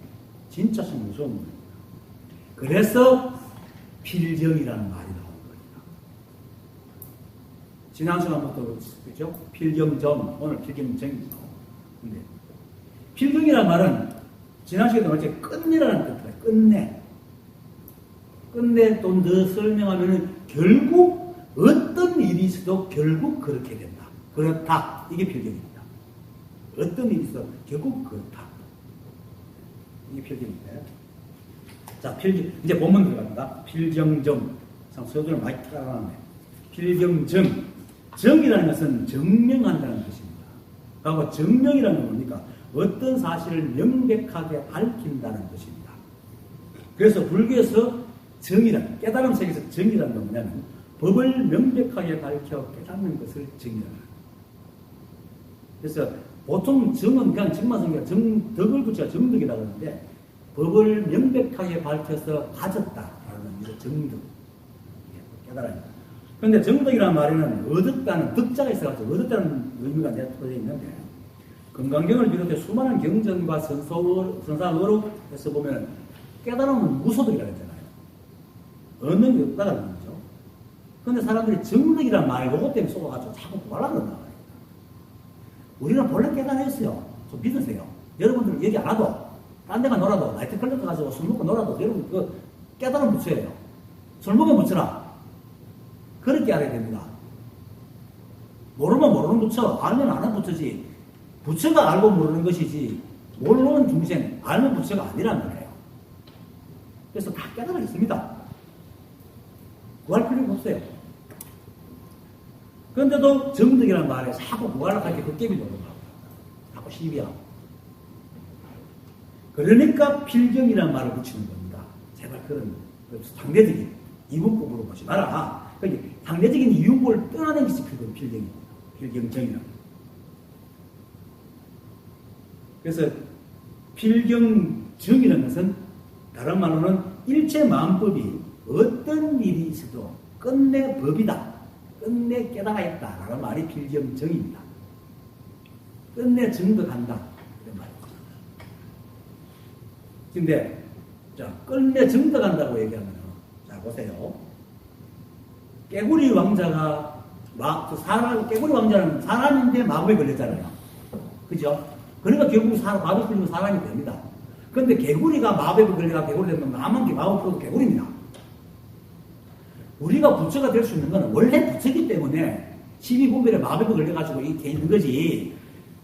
진짜 참 무서운 거예요. 그래서 필경이라는 말이 나오는 겁니다. 지난 시간부터 그죠? 필경정, 오늘 필경정이죠. 근데 필경이라는 말은 지난 시간에 어째 끝내라는 뜻이에요. 끝내. 끝내 또 더 설명하면은 결국 어떤 일이 있어도 결국 그렇게 된다. 그렇다. 이게 필경입니다. 어떤 일이 있어도 결국 그렇다. 이게 필경입니다. 자, 이제 본문 들어갑니다. 필경정. 참, 서두를 많이 따라가네. 필경정. 정이라는 것은 증명한다는 뜻입니다. 그리고 증명이라는 건 뭡니까? 어떤 사실을 명백하게 밝힌다는 뜻입니다. 그래서 불교에서 정이란, 깨달음 세계에서 정이라는 건 뭐냐면, 법을 명백하게 밝혀 깨닫는 것을 정이라는 거예요. 그래서 보통 정은 그냥 정만 성경, 덕을 붙여야 정덕이라고 하는데, 법을 명백하게 밝혀서 가졌다라는 이제 정덕. 깨달아야 합니다. 그런데 정덕이라는 말에는 얻었다는 덕자가 있어가지고 얻었다는 의미가 내가 들어져 있는데 건강경을 비롯해 수많은 경전과 선사어록에서 보면 깨달음은 무소득이라고 했잖아요. 얻는 게 없다가 그런 거죠. 그런데 사람들이 정득이란 말, 요것 때문에 속아가지고 자꾸 구하려고 그런단 말이에요. 우리는 본래 깨달았어요. 좀 믿으세요. 여러분들 얘기 안 하도, 딴 데가 놀아도, 나이트 클럽 가서 술 먹고 놀아도, 여러분, 그 깨달음 부처예요. 술 먹으면 부처라. 그렇게 알아야 됩니다. 모르면 모르는 부처, 알면 아는 부처지. 부처가 알고 모르는 것이지, 모르는 중생, 알면 부처가 아니라는 거예요. 그래서 다 깨달아 있습니다. 구할 필요가 없어요. 그런데도 정득이라는 말에 자꾸 구하려고 할 때 그 게임이 노는 거예요. 자꾸 시비하고. 그러니까 필경이라는 말을 붙이는 겁니다. 제발 그런 상대적인 이분법으로 보지 마라. 상대적인 이분법을 떠나는 것이 필경입니다. 필경정이라는. 그래서 필경정이라는 것은 다른 말로는 일체 만법이 어떤 일이 있어도 끝내 법이다. 끝내 깨달아야겠다. 라는 말이 필경정입니다. 끝내 정득한다. 이런 말입니다. 근데, 자, 끝내 정득한다고 얘기하면, 자, 보세요. 깨구리 왕자가, 깨구리 왕자는 사람인데 마법에 걸렸잖아요. 그죠? 그러니까 결국 마법에 걸리면 사람이 됩니다. 근데 개구리가 마법에 걸려가 개구리 되면 나만 마법 풀어도 개구리입니다. 우리가 부처가 될 수 있는 건 원래 부처이기 때문에 12분별의 마법에 걸려가지고 이게 있는 거지.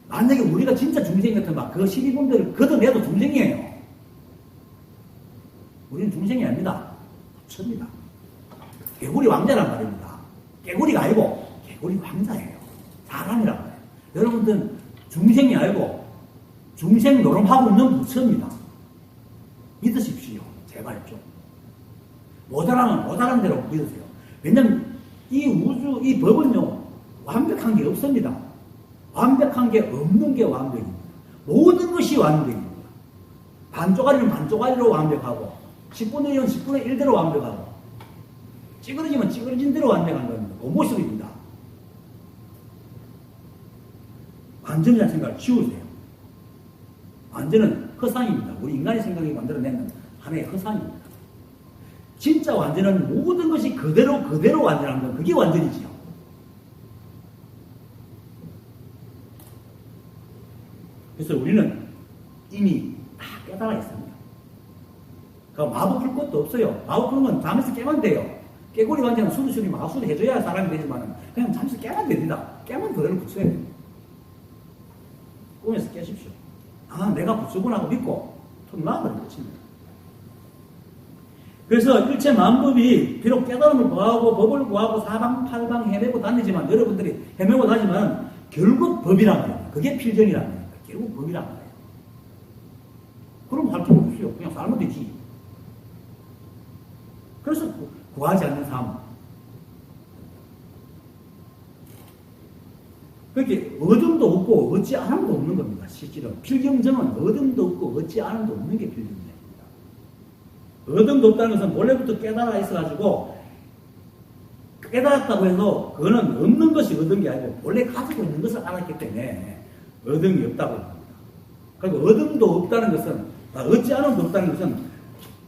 만약에 우리가 진짜 중생 같으면 그 12분별을 걷어내도 중생이에요. 우리는 중생이 아닙니다. 부처입니다. 개구리 왕자란 말입니다. 개구리가 아니고 개구리 왕자예요. 사람이란 말이에요. 여러분들은 중생이 아니고 중생 노름하고 있는 부처입니다. 믿으십시오. 제발 좀. 모자라면 모자란 대로 믿으세요. 왜냐면 이 우주, 이 법은요, 완벽한 게 없습니다. 완벽한 게 없는 게 완벽입니다. 모든 것이 완벽입니다. 반쪽짜리는 반쪽짜리로 완벽하고, 10분의 1은 10분의 1대로 완벽하고, 찌그러지면 찌그러진 대로 완벽한 겁니다. 그 모습입니다. 완전이라는 생각을 지우세요. 완전은 허상입니다. 우리 인간의 생각이 만들어내는 하나의 허상입니다. 진짜 완전은 모든 것이 그대로 완전한 건 그게 완전이지요. 그래서 우리는 이미 다 깨달아 있습니다. 그러니까 마법 풀 것도 없어요. 마법 푸는 건 잠에서 깨면 돼요. 깨구리 완전은 수두수리 마술을 해줘야 사람이 되지만 그냥 잠시 깨면 됩니다. 깨면 그대로 붙여야 됩니다. 꿈에서 깨십시오. 아, 내가 부처구나 하고 믿고 툭 놔버리는 것입니다. 그래서 일체 만법이 비록 깨달음을 구하고 법을 구하고 사방팔방 헤매고 다니지만 여러분들이 헤매고 다니지만 결국 법이란 말이에요. 그게 필경이란 말이에요. 결국 법이란 말이에요. 그럼 할 필요 없어요. 그냥 살면 되지. 그래서 구하지 않는 삶. 그렇게 얻음도 없고 얻지 않음도 없는 겁니다. 실제로 필경정은 얻음도 없고 얻지 않음도 없는 게 필경이에요. 얻음도 없다는 것은 원래부터 깨달아 있어가지고 깨달았다고 해서 그거는 없는 것이 얻은 게 아니고 원래 가지고 있는 것을 알았기 때문에 얻음이 없다고 합니다. 그리고 얻음도 없다는 것은 얻지 않음도 없다는 것은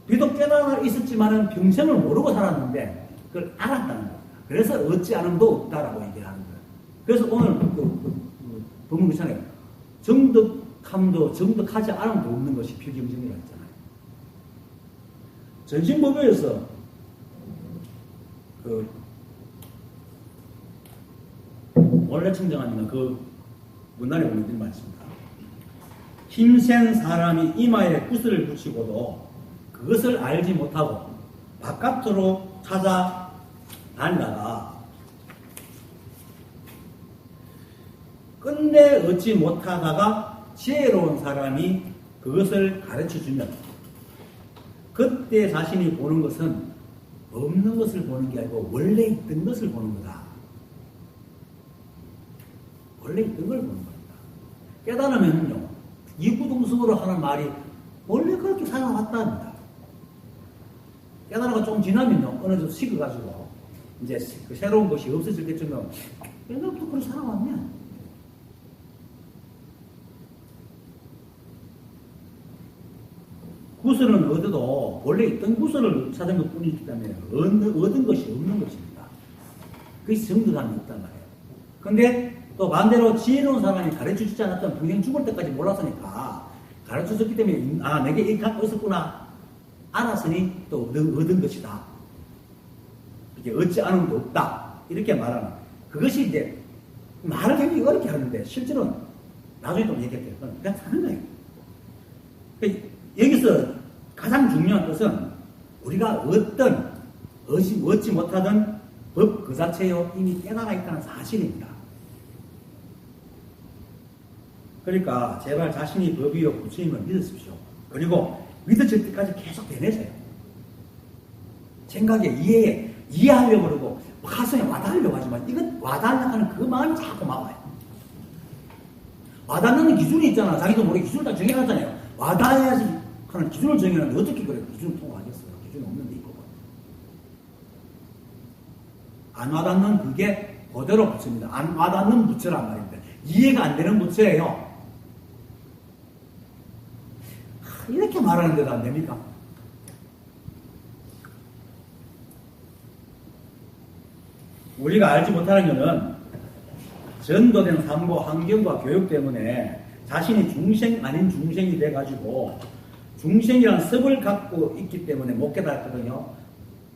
비록 깨달아 있었지만은 평생을 모르고 살았는데 그걸 알았다는 겁니다. 그래서 얻지 않음도 없다라고 얘기하는 거예요. 그래서 오늘 법문 그렇잖아요. 정득함도 정득하지 않음도 없는 것이 필경정이라고 했잖아요. 전신법에서 원래 청정하니까 그 문단에 보면 드린 말씀입니다. 힘센 사람이 이마에 구슬을 붙이고도 그것을 알지 못하고 바깥으로 찾아다니다가 끝내 얻지 못하다가 지혜로운 사람이 그것을 가르쳐주면 그때 자신이 보는 것은 없는 것을 보는 게 아니고 원래 있던 것을 보는 거다. 원래 있던 걸 보는 겁니다. 깨달으면요, 이구동성으로 하는 말이 원래 그렇게 살아왔답니다. 깨달아가 좀 지나면요, 어느 정도 식어가지고 이제 그 새로운 것이 없어질 때쯤에 옛날부터 그렇게 살아왔네. 구설은 얻어도 원래 있던 구설을 찾은 것 뿐이기 때문에 얻은 것이 없는 것입니다. 그게 정득함이 없단 말이에요. 근데 또 반대로 지혜로운 사람이 가르쳐주지 않았던 평생 죽을 때까지 몰랐으니까 가르쳐줬기 때문에 내게 이렇게 갖고 있었구나 알았으니 또 얻은 것이다. 이게 얻지 않은 도 없다. 이렇게 말하는 그것이 이제 말을 굉장히 어렵게 하는데 실제로는 나중에 또 얘기할게요. 그냥 사는 거예요. 여기서 가장 중요한 것은 우리가 얻지 못하던 법 그 자체요 이미 깨달아 있다는 사실입니다. 그러니까 제발 자신이 법이요 부처님을 믿으십시오. 그리고 믿으실 때까지 계속 되뇌세요. 생각에 이해하려고 그러고 가슴에 와닿으려고 하지만 이건 와닿으려고 하는 그 마음이 자꾸 막아요. 와닿는 기준이 있잖아. 자기도 모르게 기준을 다 정해놨잖아요. 와닿아야지 하는 기준을 정해놨는데 어떻게 그래? 기준을 통과하겠어요? 기준이 없는데 있고. 안 와닿는 그게 그대로 부처입니다. 안 와닿는 부처란 말입니다. 이해가 안 되는 부처예요. 이렇게 말하는데도 안 됩니까? 우리가 알지 못하는 것은 전도된 삼보 환경과 교육 때문에 자신이 중생 아닌 중생이 돼가지고 중생이라는 섭을 갖고 있기 때문에 못 깨달았거든요.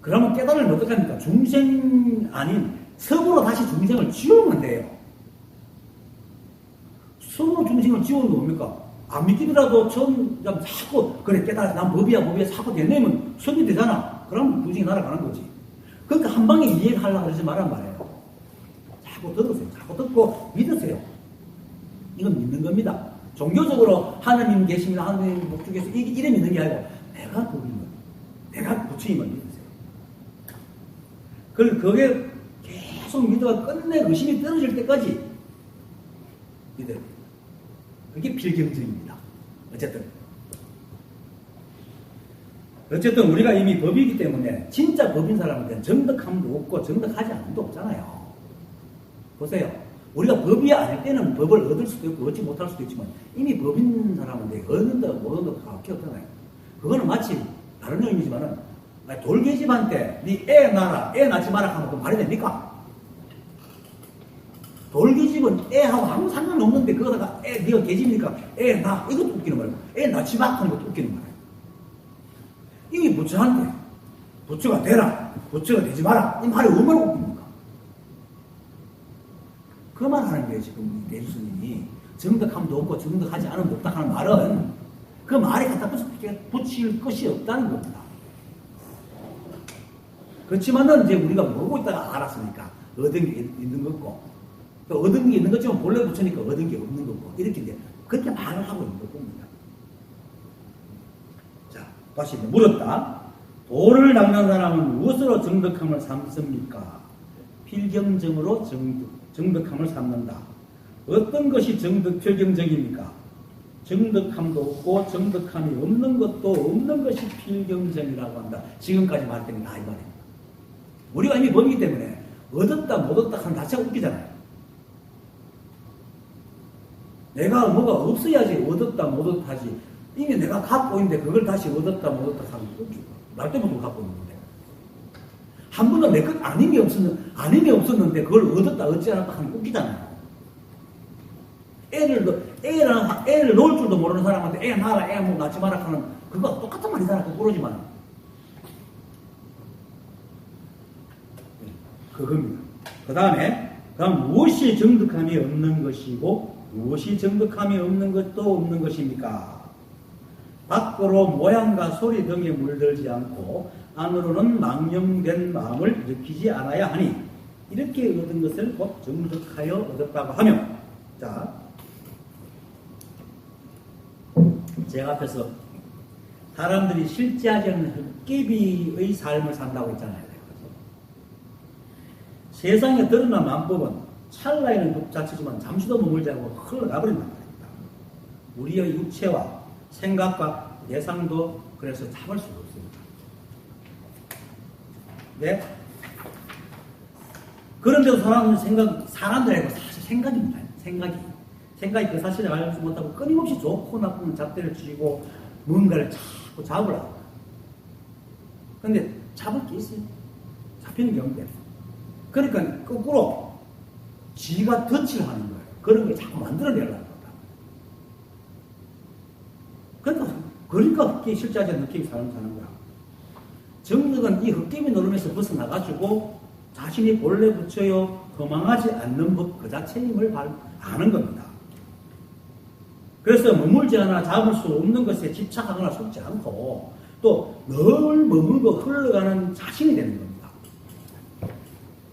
그러면 깨달으면 어떡합니까? 중생 아닌 섭으로 다시 중생을 지우면 돼요. 섭으로 중생을 지우는 게 뭡니까? 안 믿기더라도 처음 자꾸 그래 깨달아 난 법이야 자꾸 되뇌면 섭이 되잖아. 그럼 중생이 날아가는 거지. 그러니까 한 방에 이해하려고 그러지 말란 말이에요. 자꾸 들으세요. 자꾸 듣고 믿으세요. 이건 믿는 겁니다. 종교적으로 하나님 계십니다. 하나님 목적에서 이래 믿는 게 아니고 내가 법이면 내가 부처님을 믿으세요. 그게 계속 믿어가 끝내 의심이 떨어질 때까지 믿어요. 그게 필경증입니다. 어쨌든 우리가 이미 법이기 때문에 진짜 법인 사람한테는 정득함도 없고 정득하지 않은 도 없잖아요. 보세요. 우리가 법이 아닐 때는 법을 얻을 수도 있고 얻지 못할 수도 있지만 이미 법인 사람한테 얻는다 못 얻는다 다 없잖아요. 그거는 마치 다른 의미지만은 돌계집한테 네 애 낳아라 애 낳지 마라 하면 그 말이 됩니까? 돌계집은 애하고 아무 상관이 없는데 그거다가 네가 계집이니까 애 낳아 이것도 웃기는 말이고 애 낳지 마 하는 것도 웃기는 말이에요. 이게 부처한테 부처가 되라 부처가 되지 마라 이 말이 얼마나 웃깁니까? 그 말 하는 거예요. 지금 대주스님이 정득함도 없고 정득하지 않음도 없다 하는 말은 그 말에 갖다 붙일 것이 없다는 겁니다. 그렇지만은 이제 우리가 모르고 있다가 알았으니까 얻은 게 있는 거고 또 얻은 게 있는 것지만 본래 붙으니까 얻은 게 없는 거고 이렇게 이제 그렇게 말을 하고 있는 겁니다. 자, 다시 물었다. 도를 닦는 사람은 무엇으로 정득함을 삼습니까? 필경정으로 정득함을 삼는다. 어떤 것이 필경정입니까? 정득함도 없고 정득함이 없는 것도 없는 것이 필경정이라고 한다. 지금까지 말했던 게 다 이 말입니다. 우리가 이미 법이기 때문에 얻었다 못 얻었다 하는 자체가 웃기잖아요. 내가 뭐가 없어야지 얻었다 못 얻었다 하지 이미 내가 갖고 있는데 그걸 다시 얻었다 못 얻었다 하는 거 날 때부터 갖고 있는 건데 한 번도 내 것 아닌 게 없었는데 그걸 얻었다 얻지 않았다 하는 거 웃기잖아요. 애를 놓을 줄도 모르는 사람한테 애 낳아라 애 뭐 낳지 마라 하는 그거 똑같은 말이잖아. 그거지만 그겁니다. 그다음 무엇이 정득함이 없는 것이고 무엇이 정득함이 없는 것도 없는 것입니까? 밖으로 모양과 소리 등에 물들지 않고 안으로는 망령된 마음을 일으키지 않아야 하니 이렇게 얻은 것을 곧 정득하여 얻었다고 하며 자 제가 앞에서 사람들이 실제하지 않는 헛개비의 삶을 산다고 했잖아요. 세상에 드러난 만법은 찰나에는 법 자체지만 잠시도 머물지 않고 흘러가버린단 말입니다. 우리의 육체와 생각과 예상도 그래서 잡을 수가 없습니다. 네? 그런데도 사람들에게 사실 생각입니다. 생각이 그 사실을 알지 못하고 끊임없이 좋고 나쁜 잣대를 쥐고 뭔가를 자꾸 자꾸 잡으라고. 근데 잡을 게 있어요. 잡히는 경우가 없어요. 그러니까 거꾸로 지가 덫을 하는 거예요. 그런 걸 자꾸 만들어내려고 합니다. 그러니까 흑기 실제하지 않는 흑기 사람 사는 거야. 정력은 이 흑기미 노름에서 벗어나가지고 자신이 본래 부처요 도망하지 않는 법 그 자체임을 아는 겁니다. 그래서 머물지 않아 잡을 수 없는 것에 집착하거나 속지 않고 또 늘 머물고 흘러가는 자신이 되는 겁니다.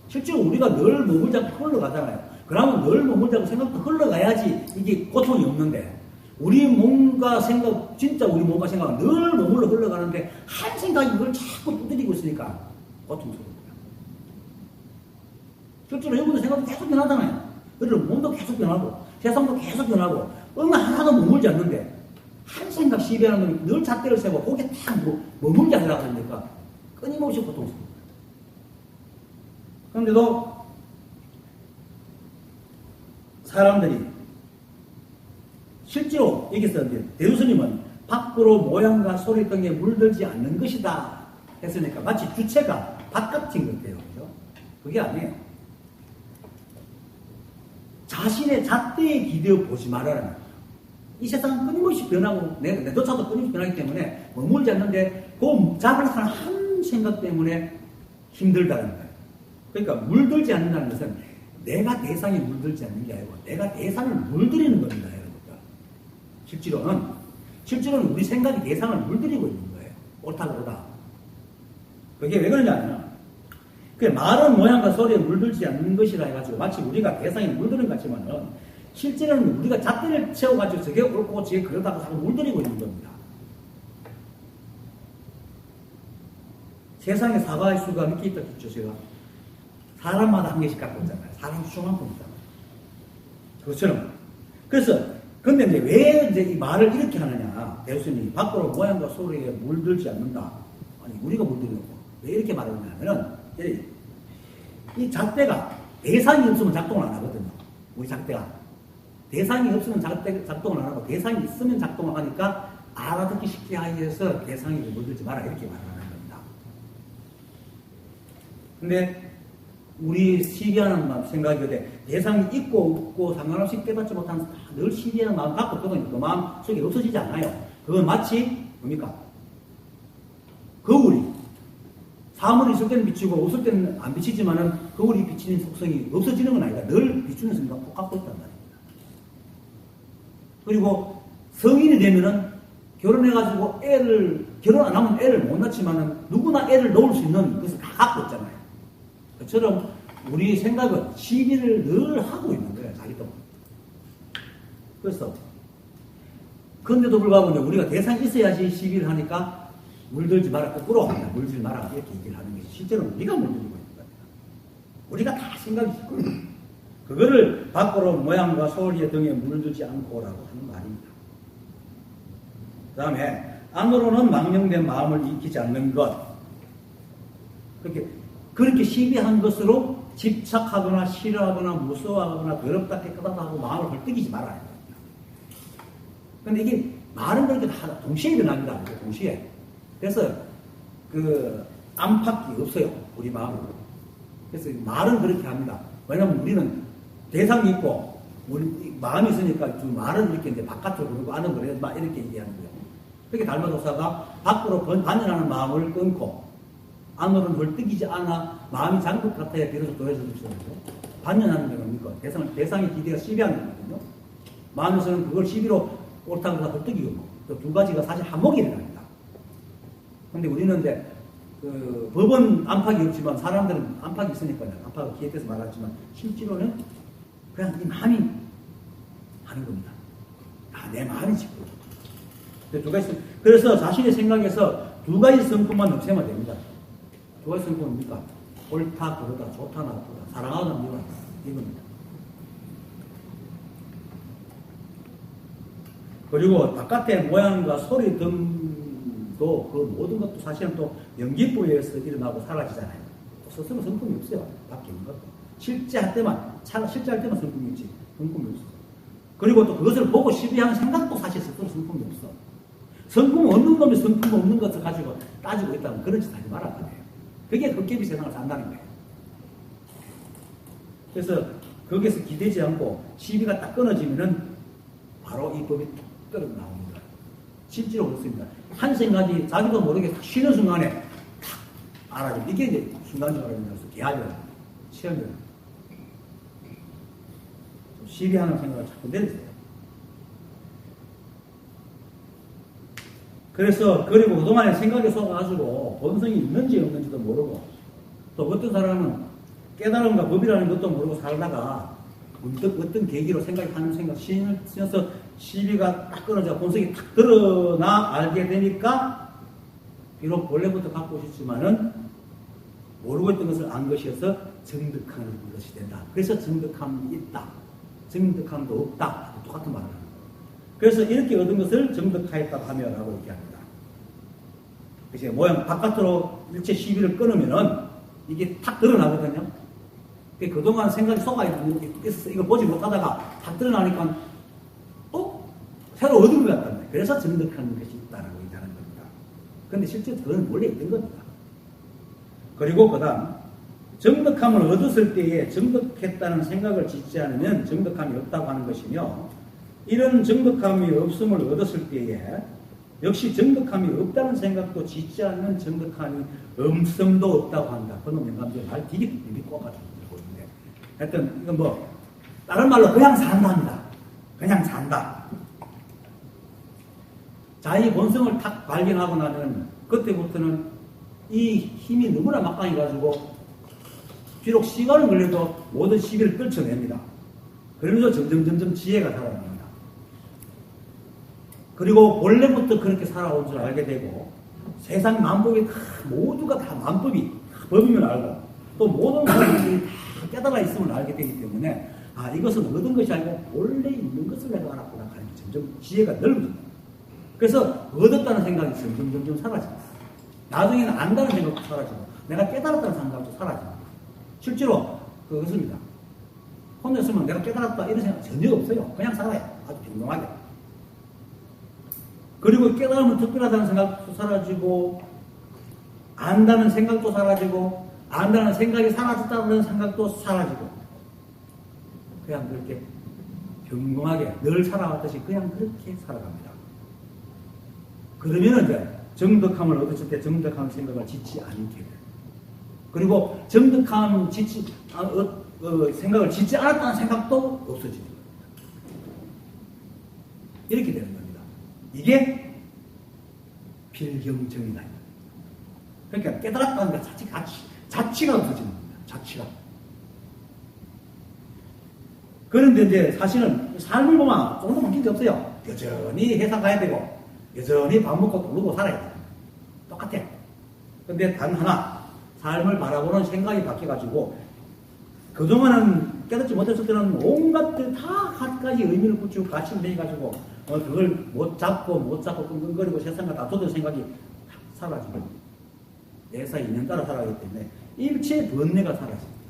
실제로 우리가 늘 머물자고 흘러가잖아요. 그러면 늘 머물자고 생각도 흘러가야지 이게 고통이 없는데 우리 몸과 생각, 진짜 우리 몸과 생각은 늘 머물러 흘러가는데 한 생각이 그걸 자꾸 두드리고 있으니까 고통스러워요. 실제로 여러분들 생각도 계속 변하잖아요. 여러분 몸도 계속 변하고 세상도 계속 변하고 어느 하나도 머물지 않는데 한 생각 시비하는 놈이 늘 잣대를 세고 거기에 딱 머물지 않으려고 하니까 끊임없이 고통스러워요. 그런데도 사람들이 실제로 여기서 이제 대우스님은 밖으로 모양과 소리 등에 물들지 않는 것이다 했으니까 마치 주체가 바깥인 것 같아요. 그죠? 그게 아니에요. 자신의 잣대에 기대어 보지 말아라는 거예요. 이 세상은 끊임없이 변하고 내조차도 끊임없이 변하기 때문에 머물지 않는데 그 잡으려고 하는 한 생각 때문에 힘들다는 거예요. 그러니까 물들지 않는다는 것은 내가 대상에 물들지 않는 게 아니고 내가 대상을 물들이는 겁니다. 실제로는 우리 생각이 대상을 물들이고 있는 거예요. 옳다 그러다. 그게 왜 그러냐면 말은 모양과 소리에 물들지 않는 것이라 해가지고 마치 우리가 대상에 물드는 것 같지만은 실제로는 우리가 잣대를 채워가지고 저게 옳고 저게 그러다가 자꾸 물들이고 있는 겁니다. 세상에 사과의 수가 몇 개 있다 했죠, 제가. 사람마다 한 개씩 갖고 있잖아요. 사람 수만큼 있잖아요. 그것처럼. 그래서 근데 이제 왜 이제 이 말을 이렇게 하느냐. 대수님이 밖으로 모양과 소리에 물들지 않는다. 아니, 우리가 물들이는 거. 왜 이렇게 말하느냐면은, 이 잣대가 대상이 없으면 작동을 안 하거든요. 우리 잣대가. 대상이 없으면 작동을 안 하고, 대상이 있으면 작동을 하니까 알아듣기 쉽게 하기 위해서 대상이 물들지 마라. 이렇게 말하는 겁니다. 근데, 우리 시비하는 생각이 대상이 있고 없고 상관없이 깨닫지 못하는 늘 시비하는 마음 갖고 있거든요. 그 마음 속에 없어지지 않아요. 그건 마치 뭡니까? 거울이 사물이 있을 때는 비치고 없을 때는 안 비치지만은 거울이 비치는 속성이 없어지는 건 아니다. 늘 비추는 생각 꼭 갖고 있단 말입니다. 그리고 성인이 되면은 결혼해가지고 결혼 안 하면 애를 못 낳지만은 누구나 애를 놓을 수 있는 것을 다 갖고 있잖아요. 그처럼 우리 생각은 시비를 늘 하고 있는 거예요. 자기도. 그래서 그런데도 불구하고 우리가 대상이 있어야지 시비를 하니까 물들지 마라. 거꾸로 합니다. 물들지 마라. 이렇게 얘기를 하는 것이 실제로 우리가 물들이고 있는 겁니다. 우리가 다 생각이 있고 그거를 밖으로 모양과 소리 등에 물들지 않고라고 하는 말입니다. 그 다음에 안으로는 망령된 마음을 익히지 않는 것. 그렇게 시비한 것으로 집착하거나 싫어하거나 무서워하거나 더럽다 깨끗하다 하고 마음을 헐떡이지 말아야 됩니다. 그런데 이게 말은 그렇게 다 동시에 일어납니다. 동시에. 그래서 안팎이 없어요. 우리 마음은. 그래서 말은 그렇게 합니다. 왜냐하면 우리는 대상이 있고 우리 마음이 있으니까 말은 이렇게 이제 바깥으로 그러고 안은 그래 막 이렇게 얘기하는 거예요. 그렇게 달마도사가 밖으로 반연하는 마음을 끊고 안으로는 헐떡이지 않아 마음이 장국 같아야 비로소 도해져 줄 수 있고 반연하는 게 뭡니까? 대상의 기대가 시비하는 거거든요. 마음에서는 그걸 시비로 옳다고 다 헐떡이고 두 가지가 사실 한몫이 일어납니다. 그런데 우리는 이제 법은 안팎이 없지만 사람들은 안팎이 있으니까 안팎을 기획해서 말하지만 실제로는 그냥 이 마음이 하는 겁니다. 다 내 마음이 짓고 그래서 자신의 생각에서 두 가지 성품만 없애면 됩니다. 두 가지 성품은 뭡니까? 옳다, 그러다, 좋다, 나쁘다, 사랑하다, 미워하다. 이겁니다. 그리고 바깥의 모양과 소리 등도 그 모든 것도 사실은 또 연기부에서 일어나고 사라지잖아요. 스스로 성품이 없어요. 밖에 있는 것도. 실제할 때만 성품이 있지. 성품이 없어. 그리고 또 그것을 보고 시비하는 생각도 사실 스스로 성품이 없어. 성품 없는 놈이 성품 없는 것을 가지고 따지고 있다면 그런 짓 하지 말아야 돼요. 그게 헛개비 세상을 산다는 거예요. 그래서 거기에서 기대지 않고 시비가 딱 끊어지면은 바로 이 법이 뚝 떨어져 나옵니다. 실제로 그렇습니다. 한 생각이 자기도 모르게 딱 쉬는 순간에 탁 알아요. 이게 이제 순간적으로 알아서 개하죠. 체험을. 시비하는 생각을 자꾸 내리세요. 그리고 그동안에 생각에 속아가지고 본성이 있는지 없는지도 모르고 또 어떤 사람은 깨달음과 법이라는 것도 모르고 살다가 어떤 계기로 하는 생각 신어서 시비가 딱 끊어져 본성이 탁 드러나 알게 되니까 비록 원래부터 갖고 싶지만은 모르고 있던 것을 안 것이어서 정득하는 것이 된다. 그래서 정득함이 있다. 정득함도 없다. 똑같은 말을 합니다. 그래서 이렇게 얻은 것을 정득하였다고 하며라고 얘기합니다. 이제 모양 바깥으로 일체 시비를 끊으면은 이게 탁 드러나거든요. 그동안 생각이 속아있어서 이걸 보지 못하다가 탁 드러나니까 또 새로 얻은 것 같다는 거예요. 그래서 정득하는 것이 있다라고 얘기하는 겁니다. 그런데 실제 그건 원래 있던 겁니다. 그리고 그 다음 정득함을 얻었을 때에 정득했다는 생각을 짓지 않으면 정득함이 없다고 하는 것이며 이런 정득함이 없음을 얻었을 때에 역시 정득함이 없다는 생각도 짓지 않는 정득함이 없음도 없다고 한다. 그놈 영감제 말 되게 꼬아가지고 들고 있는데 하여튼 이건 뭐 다른 말로 그냥 산답니다. 그냥 산다. 자기 본성을 탁 발견하고 나면 그때부터는 이 힘이 너무나 막강해가지고 비록 시간은 걸려도 모든 시비를 떨쳐냅니다. 그러면서 점점 지혜가 살아납니다. 그리고 본래부터 그렇게 살아온 줄 알게 되고 세상 만법이 모두가 다 만법이 법이면 알고 또 모든 사람들이 다 깨달아 있음을 알게 되기 때문에 이것은 얻은 것이 아니고 원래 있는 것을 내가 알았구나 하는 점점 지혜가 넓어집니다. 그래서 얻었다는 생각이 점점 사라집니다. 나중에는 안다는 생각도 사라지고 내가 깨달았다는 생각도 사라집니다. 실제로 그것입니다. 혼자 있으면 내가 깨달았다 이런 생각 전혀 없어요. 그냥 살아요. 아주 평범하게. 그리고 깨달으면 특별하다는 생각도 사라지고 안다는 생각도 사라지고 안다는 생각이 사라졌다는 생각도 사라지고 그냥 그렇게 평범하게 늘 살아왔듯이 그냥 그렇게 살아갑니다. 그러면 이제 정득함을 얻었을 때 정득한 생각을 짓지 않게 돼요. 그리고 정득함 생각을 짓지 않았다는 생각도 없어집니다. 이렇게 되는 겁니다. 이게 필경정이다. 그러니까 깨달았다는 것 자치가 없어지는 겁니다. 자치가. 그런데 이제 사실은 삶을 보면 조금도 바뀐 게 없어요. 여전히 회사 가야 되고 여전히 밥 먹고 놀고 살아야 돼요. 똑같아. 근데 단 하나 삶을 바라보는 생각이 바뀌어가지고 그동안은 깨닫지 못했을 때는 온갖 다 갖가지 의미를 붙이고 같이 매가지고 그걸 못 잡고 끙끙거리고 세상과 다투던 생각이 사라지고 내사 인연 따라 살아가기 때문에 일체 번뇌가 사라집니다.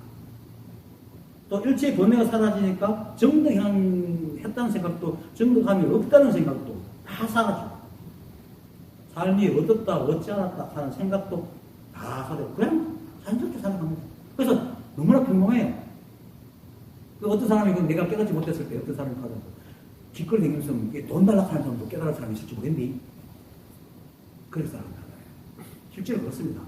또 일체 번뇌가 사라지니까 정득했다는 생각도 정득함이 없다는 생각도 다 사라지고 삶이 얻었다 얻지 않았다 하는 생각도 다 사라지고 그냥 자연스럽게 살아갑니다. 그래서 너무나 평범해요. 어떤 사람이 내가 깨닫지 못했을 때 어떤 사람이 가서 길거리 다니면서 돈 달라고 하는 사람도 깨달은 사람이 있을지 모르겠니? 그래서 살아간다. 실제로 그렇습니다.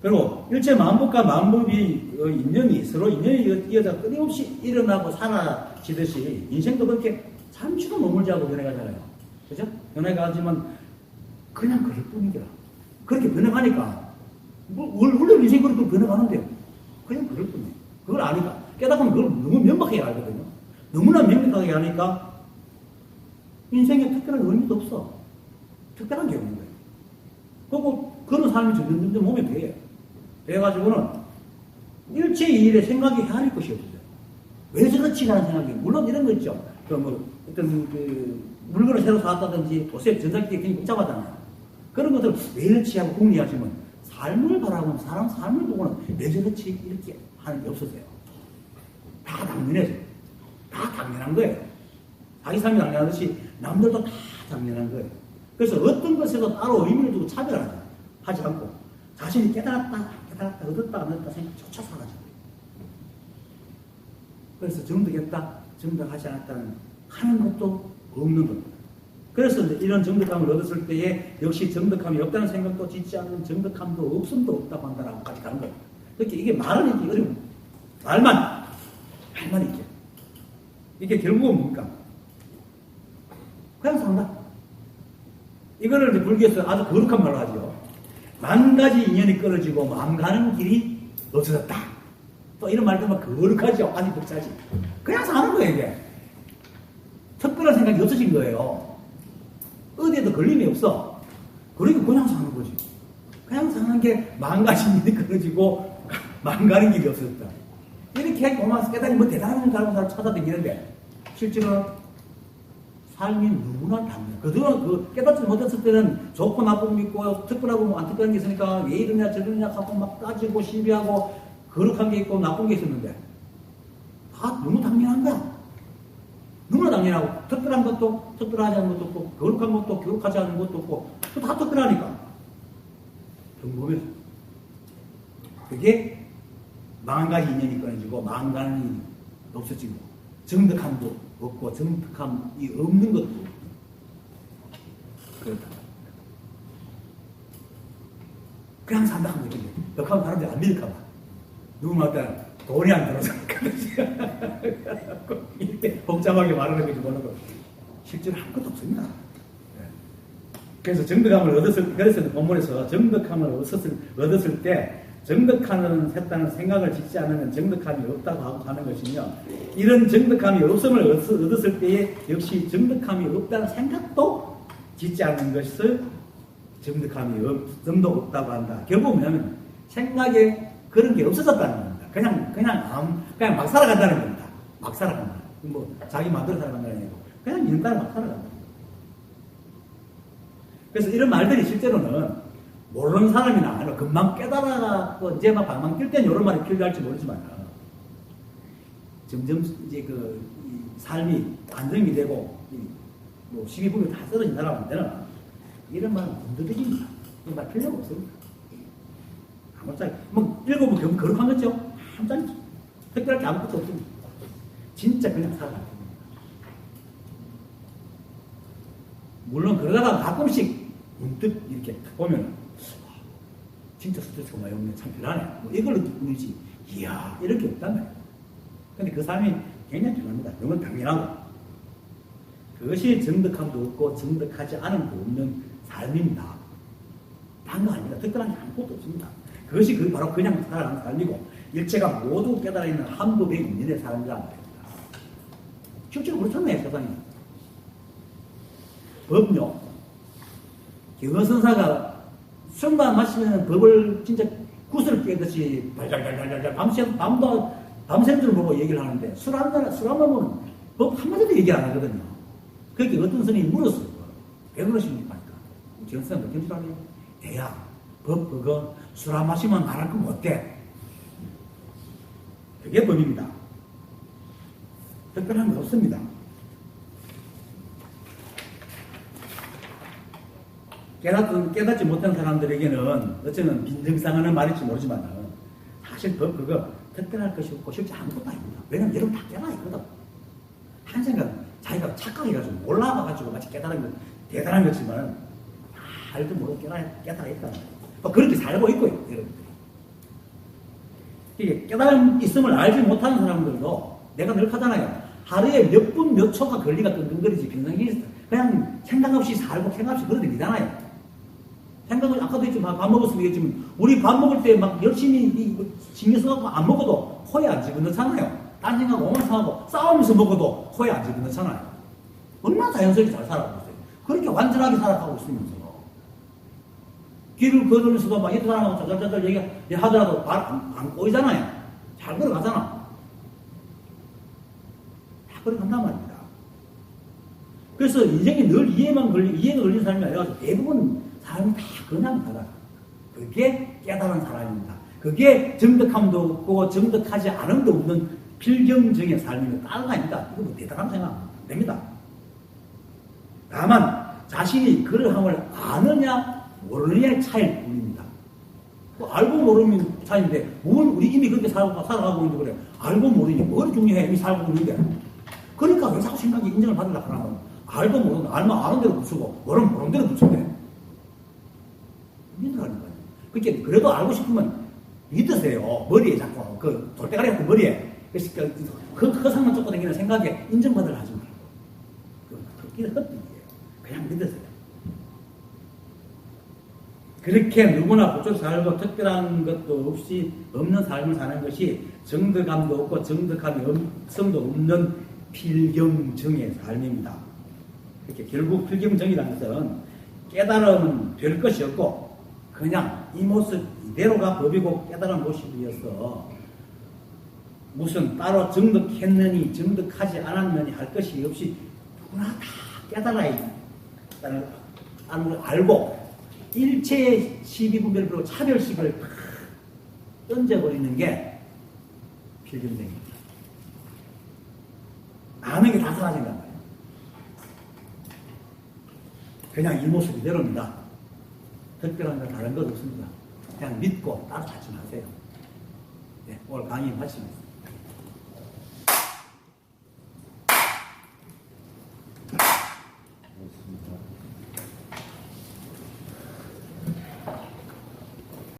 그리고 일체 만법과 만법이 인연이 서로 인연이 이어져 끊임없이 일어나고 사라지듯이 인생도 그렇게 잠시도 머물지 않고 변해가잖아요. 그죠? 변해가지만 그냥 그럴 뿐이더라. 그렇게 변해가니까 원래 인생이 그렇게 변해가는데요. 그냥 그럴 뿐이에요. 그걸 아니까 깨닫으면 그걸 너무 명확하게 알거든요. 너무나 명확하게 아니까 인생에 특별한 의미도 없어. 특별한 게 없는 거예요. 그리고 그런 삶이 점점 몸에 배요. 배가지고는 일체 이 일에 생각이 헤아릴 것이 없어요. 왜 저렇지? 라는 생각이. 물론 이런 거 있죠. 어떤 물건을 새로 사왔다든지 옷에 전자기기 굉장히 복잡하잖아요. 그런 것들 왜 이렇지 하고 궁리하시면 삶을 바라보면 사람 삶을 보고는 왜 저렇지? 이렇게 하는 게 없었어요. 다 당연해져. 다 당연한 거예요. 자기 삶이 당연하듯이 남들도 다 당연한 거예요. 그래서 어떤 것에도 따로 의미를 두고 하지 않고 자신이 깨달았다, 얻었다, 안 얻었다 생각조차 사라져요. 그래서 정득했다, 정득하지 않았다는 하는 것도 없는 겁니다. 그래서 이런 정득함을 얻었을 때에 역시 정득함이 없다는 생각도 짓지 않는 정득함도 없음도 없다고 한다라고까지 가는 거예요. 그렇게 이게 말은 있기 어려운 말만 있게. 이게 결국은 뭡니까? 그냥 산다. 이거를 이제 불교에서 아주 거룩한 말로 하죠. 만 가지 인연이 끊어지고 마음 가는 길이 없어졌다. 또 이런 말 들으면 거룩하죠. 아니 복사지. 그냥 사는 거예요, 이게. 특별한 생각이 없어진 거예요. 어디에도 걸림이 없어. 그러니까 그냥 사는 거지. 그냥 사는 게 만 가지 인연이 끊어지고 마음 가는 길이 없어졌다. 이렇게 고마워서 깨달으니 뭐 대단한 사람 찾아다니는데 실제로 삶이 누구나 당연해. 그동안 깨닫지 못했을 때는 좋고 나쁜 믿고 특별하고 뭐 안 특별한 게 있으니까 왜 이러냐 저러냐 하고 막 따지고 시비하고 거룩한 게 있고 나쁜 게 있었는데 다 너무 당연한 거야. 너무나 당연하고 특별한 것도 특별하지 않은 것도 없고 거룩한 것도 거룩하지 않은 것도 없고 또 다 특별하니까 평범해서 그게 40가지 인연이 끊어지고 40가지 없어지고 정득함도 없고 정득함이 없는 것도 그렇다. 그냥 산다 하면 되겠네. 역하면 사람들이 안 믿을까봐. 누구마다 돈이 안 들어서 이렇게 복잡하게 말하는 건지 모르고 실제로 한 것도 없습니다. 그래서 정득함을 그래서 본문에서 정득함을 얻었을 때 정득함을 했다는 생각을 짓지 않으면 정득함이 없다고 하고 하는 것이며 이런 정득함이 없음을 얻었을 때에 역시 정득함이 없다는 생각도 짓지 않는 것을 정득함이 없음도 없다고 한다. 결국 뭐냐면 생각에 그런 게 없어졌다는 겁니다. 그냥 막 살아간다는 겁니다. 막 살아간다. 뭐 자기 마음대로 살아간다는 얘기고 그냥 인간 따라 막 살아간다. 그래서 이런 말들이 실제로는 모르는 사람이나 아니면 금방 깨달아갖고 이제 막 방망 뛸 때는 이런 말이 필요할지 모르지만 점점 이제 삶이 안정이 되고 뭐 시기분이 다 떨어진 사람한테는 이런 말은 군더더기입니다. 이런 말 필요가 없습니다. 아무짝에 뭐 읽어보면 거룩한 거죠. 한자리죠. 특별할 게 아무것도 없습니다. 진짜 그냥 살아가는 겁니다. 물론 그러다가 가끔씩 문득 이렇게 보면 진짜 스트레스가 많이 없네. 참 편하네. 뭐 이걸로 느끼지. 이야, 이럴 게 없단 말이에요. 근데 그 삶이 굉장히 편합니다. 너무 당연하고. 그것이 정득함도 없고 정득하지 않음도 없는 삶입니다. 다른 거 아닙니다. 특별한 게 아무것도 없습니다. 그것이 바로 그냥 살아가는 삶이고 일체가 모두 깨달아 있는 한법의 인연의 삶이라는 겁니다. 실제로 그렇잖아요, 세상에. 법요. 경허선사가 술만 마시면 법을 진짜 구슬을 깨듯이 발잘발잘발잘 밤샘 줄 보고 얘기를 하는데 술 한 번은 법 한마디도 얘기 안 하거든요. 그렇게 어떤 스님이 물었어요. 왜 그러십니까? 경선사님 어떻게 하래요? 애야, 법 그거 술 안 마시면 말할 거면 어때? 그게 법입니다. 특별한 게 없습니다. 깨닫지 못한 사람들에게는 어쩌면 빈정상하는 말일지 모르지만 사실 그거 특별할 것이 없고 실제 아무것도 아닙니다. 왜냐면 여러분 다 깨달아 있거든. 한 생각 자기가 착각해가지고 몰라봐가지고 마치 깨달은 건 대단한 거지만 알도 모르고 깨달아 있다. 또 그렇게 살고 있고요, 여러분들이. 이게 깨달음 있음을 알지 못하는 사람들도 내가 늘 하잖아요. 하루에 몇 분 몇 초가 걸리가 끙끙거리지 평상시에 그냥 생각 없이 살고 생각 없이 그러들이잖아요. 생각을 아까도 했지만 밥 먹었으면 얘기했지만 우리 밥 먹을 때 막 열심히 신경 써갖고 안 먹어도 코에 안 집어넣잖아요. 딴 생각 오만 상하고 싸우면서 먹어도 코에 안 집어넣잖아요. 얼마나 자연스럽게 잘 살아가고 있어요. 그렇게 완전하게 살아가고 있으면서 길을 걸으면서도 막 이렇게 사람하고 짜잘짜잘 얘기하더라도 말 안 꼬이잖아요. 잘 걸어가잖아. 다 걸어간단 말입니다. 그래서 인생이 늘 이해가 걸린 사람이 아니라 대부분 사람이 다 그냥 살아. 그게 깨달은 사람입니다. 그게 정득함도 없고 정득하지 않음도 없는 필경정의 삶입니다. 다른 거 아닙니다. 이거 뭐 대단한 생각 안 됩니다. 다만 자신이 그러함을 아느냐 모르느냐의 차이일 뿐입니다. 뭐 알고 모르는 차이인데 뭘 우리 이미 그렇게 살아가고 있는데 그래. 알고 모르니 뭘 중요해. 이미 살고 있는데. 그러니까 왜 자꾸 생각이 인정을 받으려고 하면 알고 모르는 알면 아는 대로 붙이고 모르면 모르는 대로 붙인대. 믿으라는 거예요. 그렇게 그래도 알고 싶으면 믿으세요. 머리에 자꾸 그 돌대가리 같은 머리에 그 허상만 쫓고 다니는 생각에 인정받으려 하지 말고 그게 헛되기예요. 그냥 믿으세요. 그렇게 누구나 고쳐 살고 특별한 것도 없이 없는 삶을 사는 것이 정덕함도 없고 정덕함이 엄성도 없는 필경정의 삶입니다. 이렇게 결국 필경정이라는 것은 깨달음은 별 것이 없고 그냥 이 모습 이대로가 법이고 깨달은 모습이어서 무슨 따로 정덕했느니 정덕하지 않았느니 할 것이 없이 누구나 다 깨달아야 있다는 걸 알고 일체의 시비분별을 그리고 차별식을 다 던져버리는 게 필경정입니다. 아는 게 다 사라진단 말이에요. 그냥 이 모습 이대로입니다. 특별한 건 다른 것 없습니다. 그냥 믿고 따라가지 마세요. 네, 오늘 강의 마치겠습니다.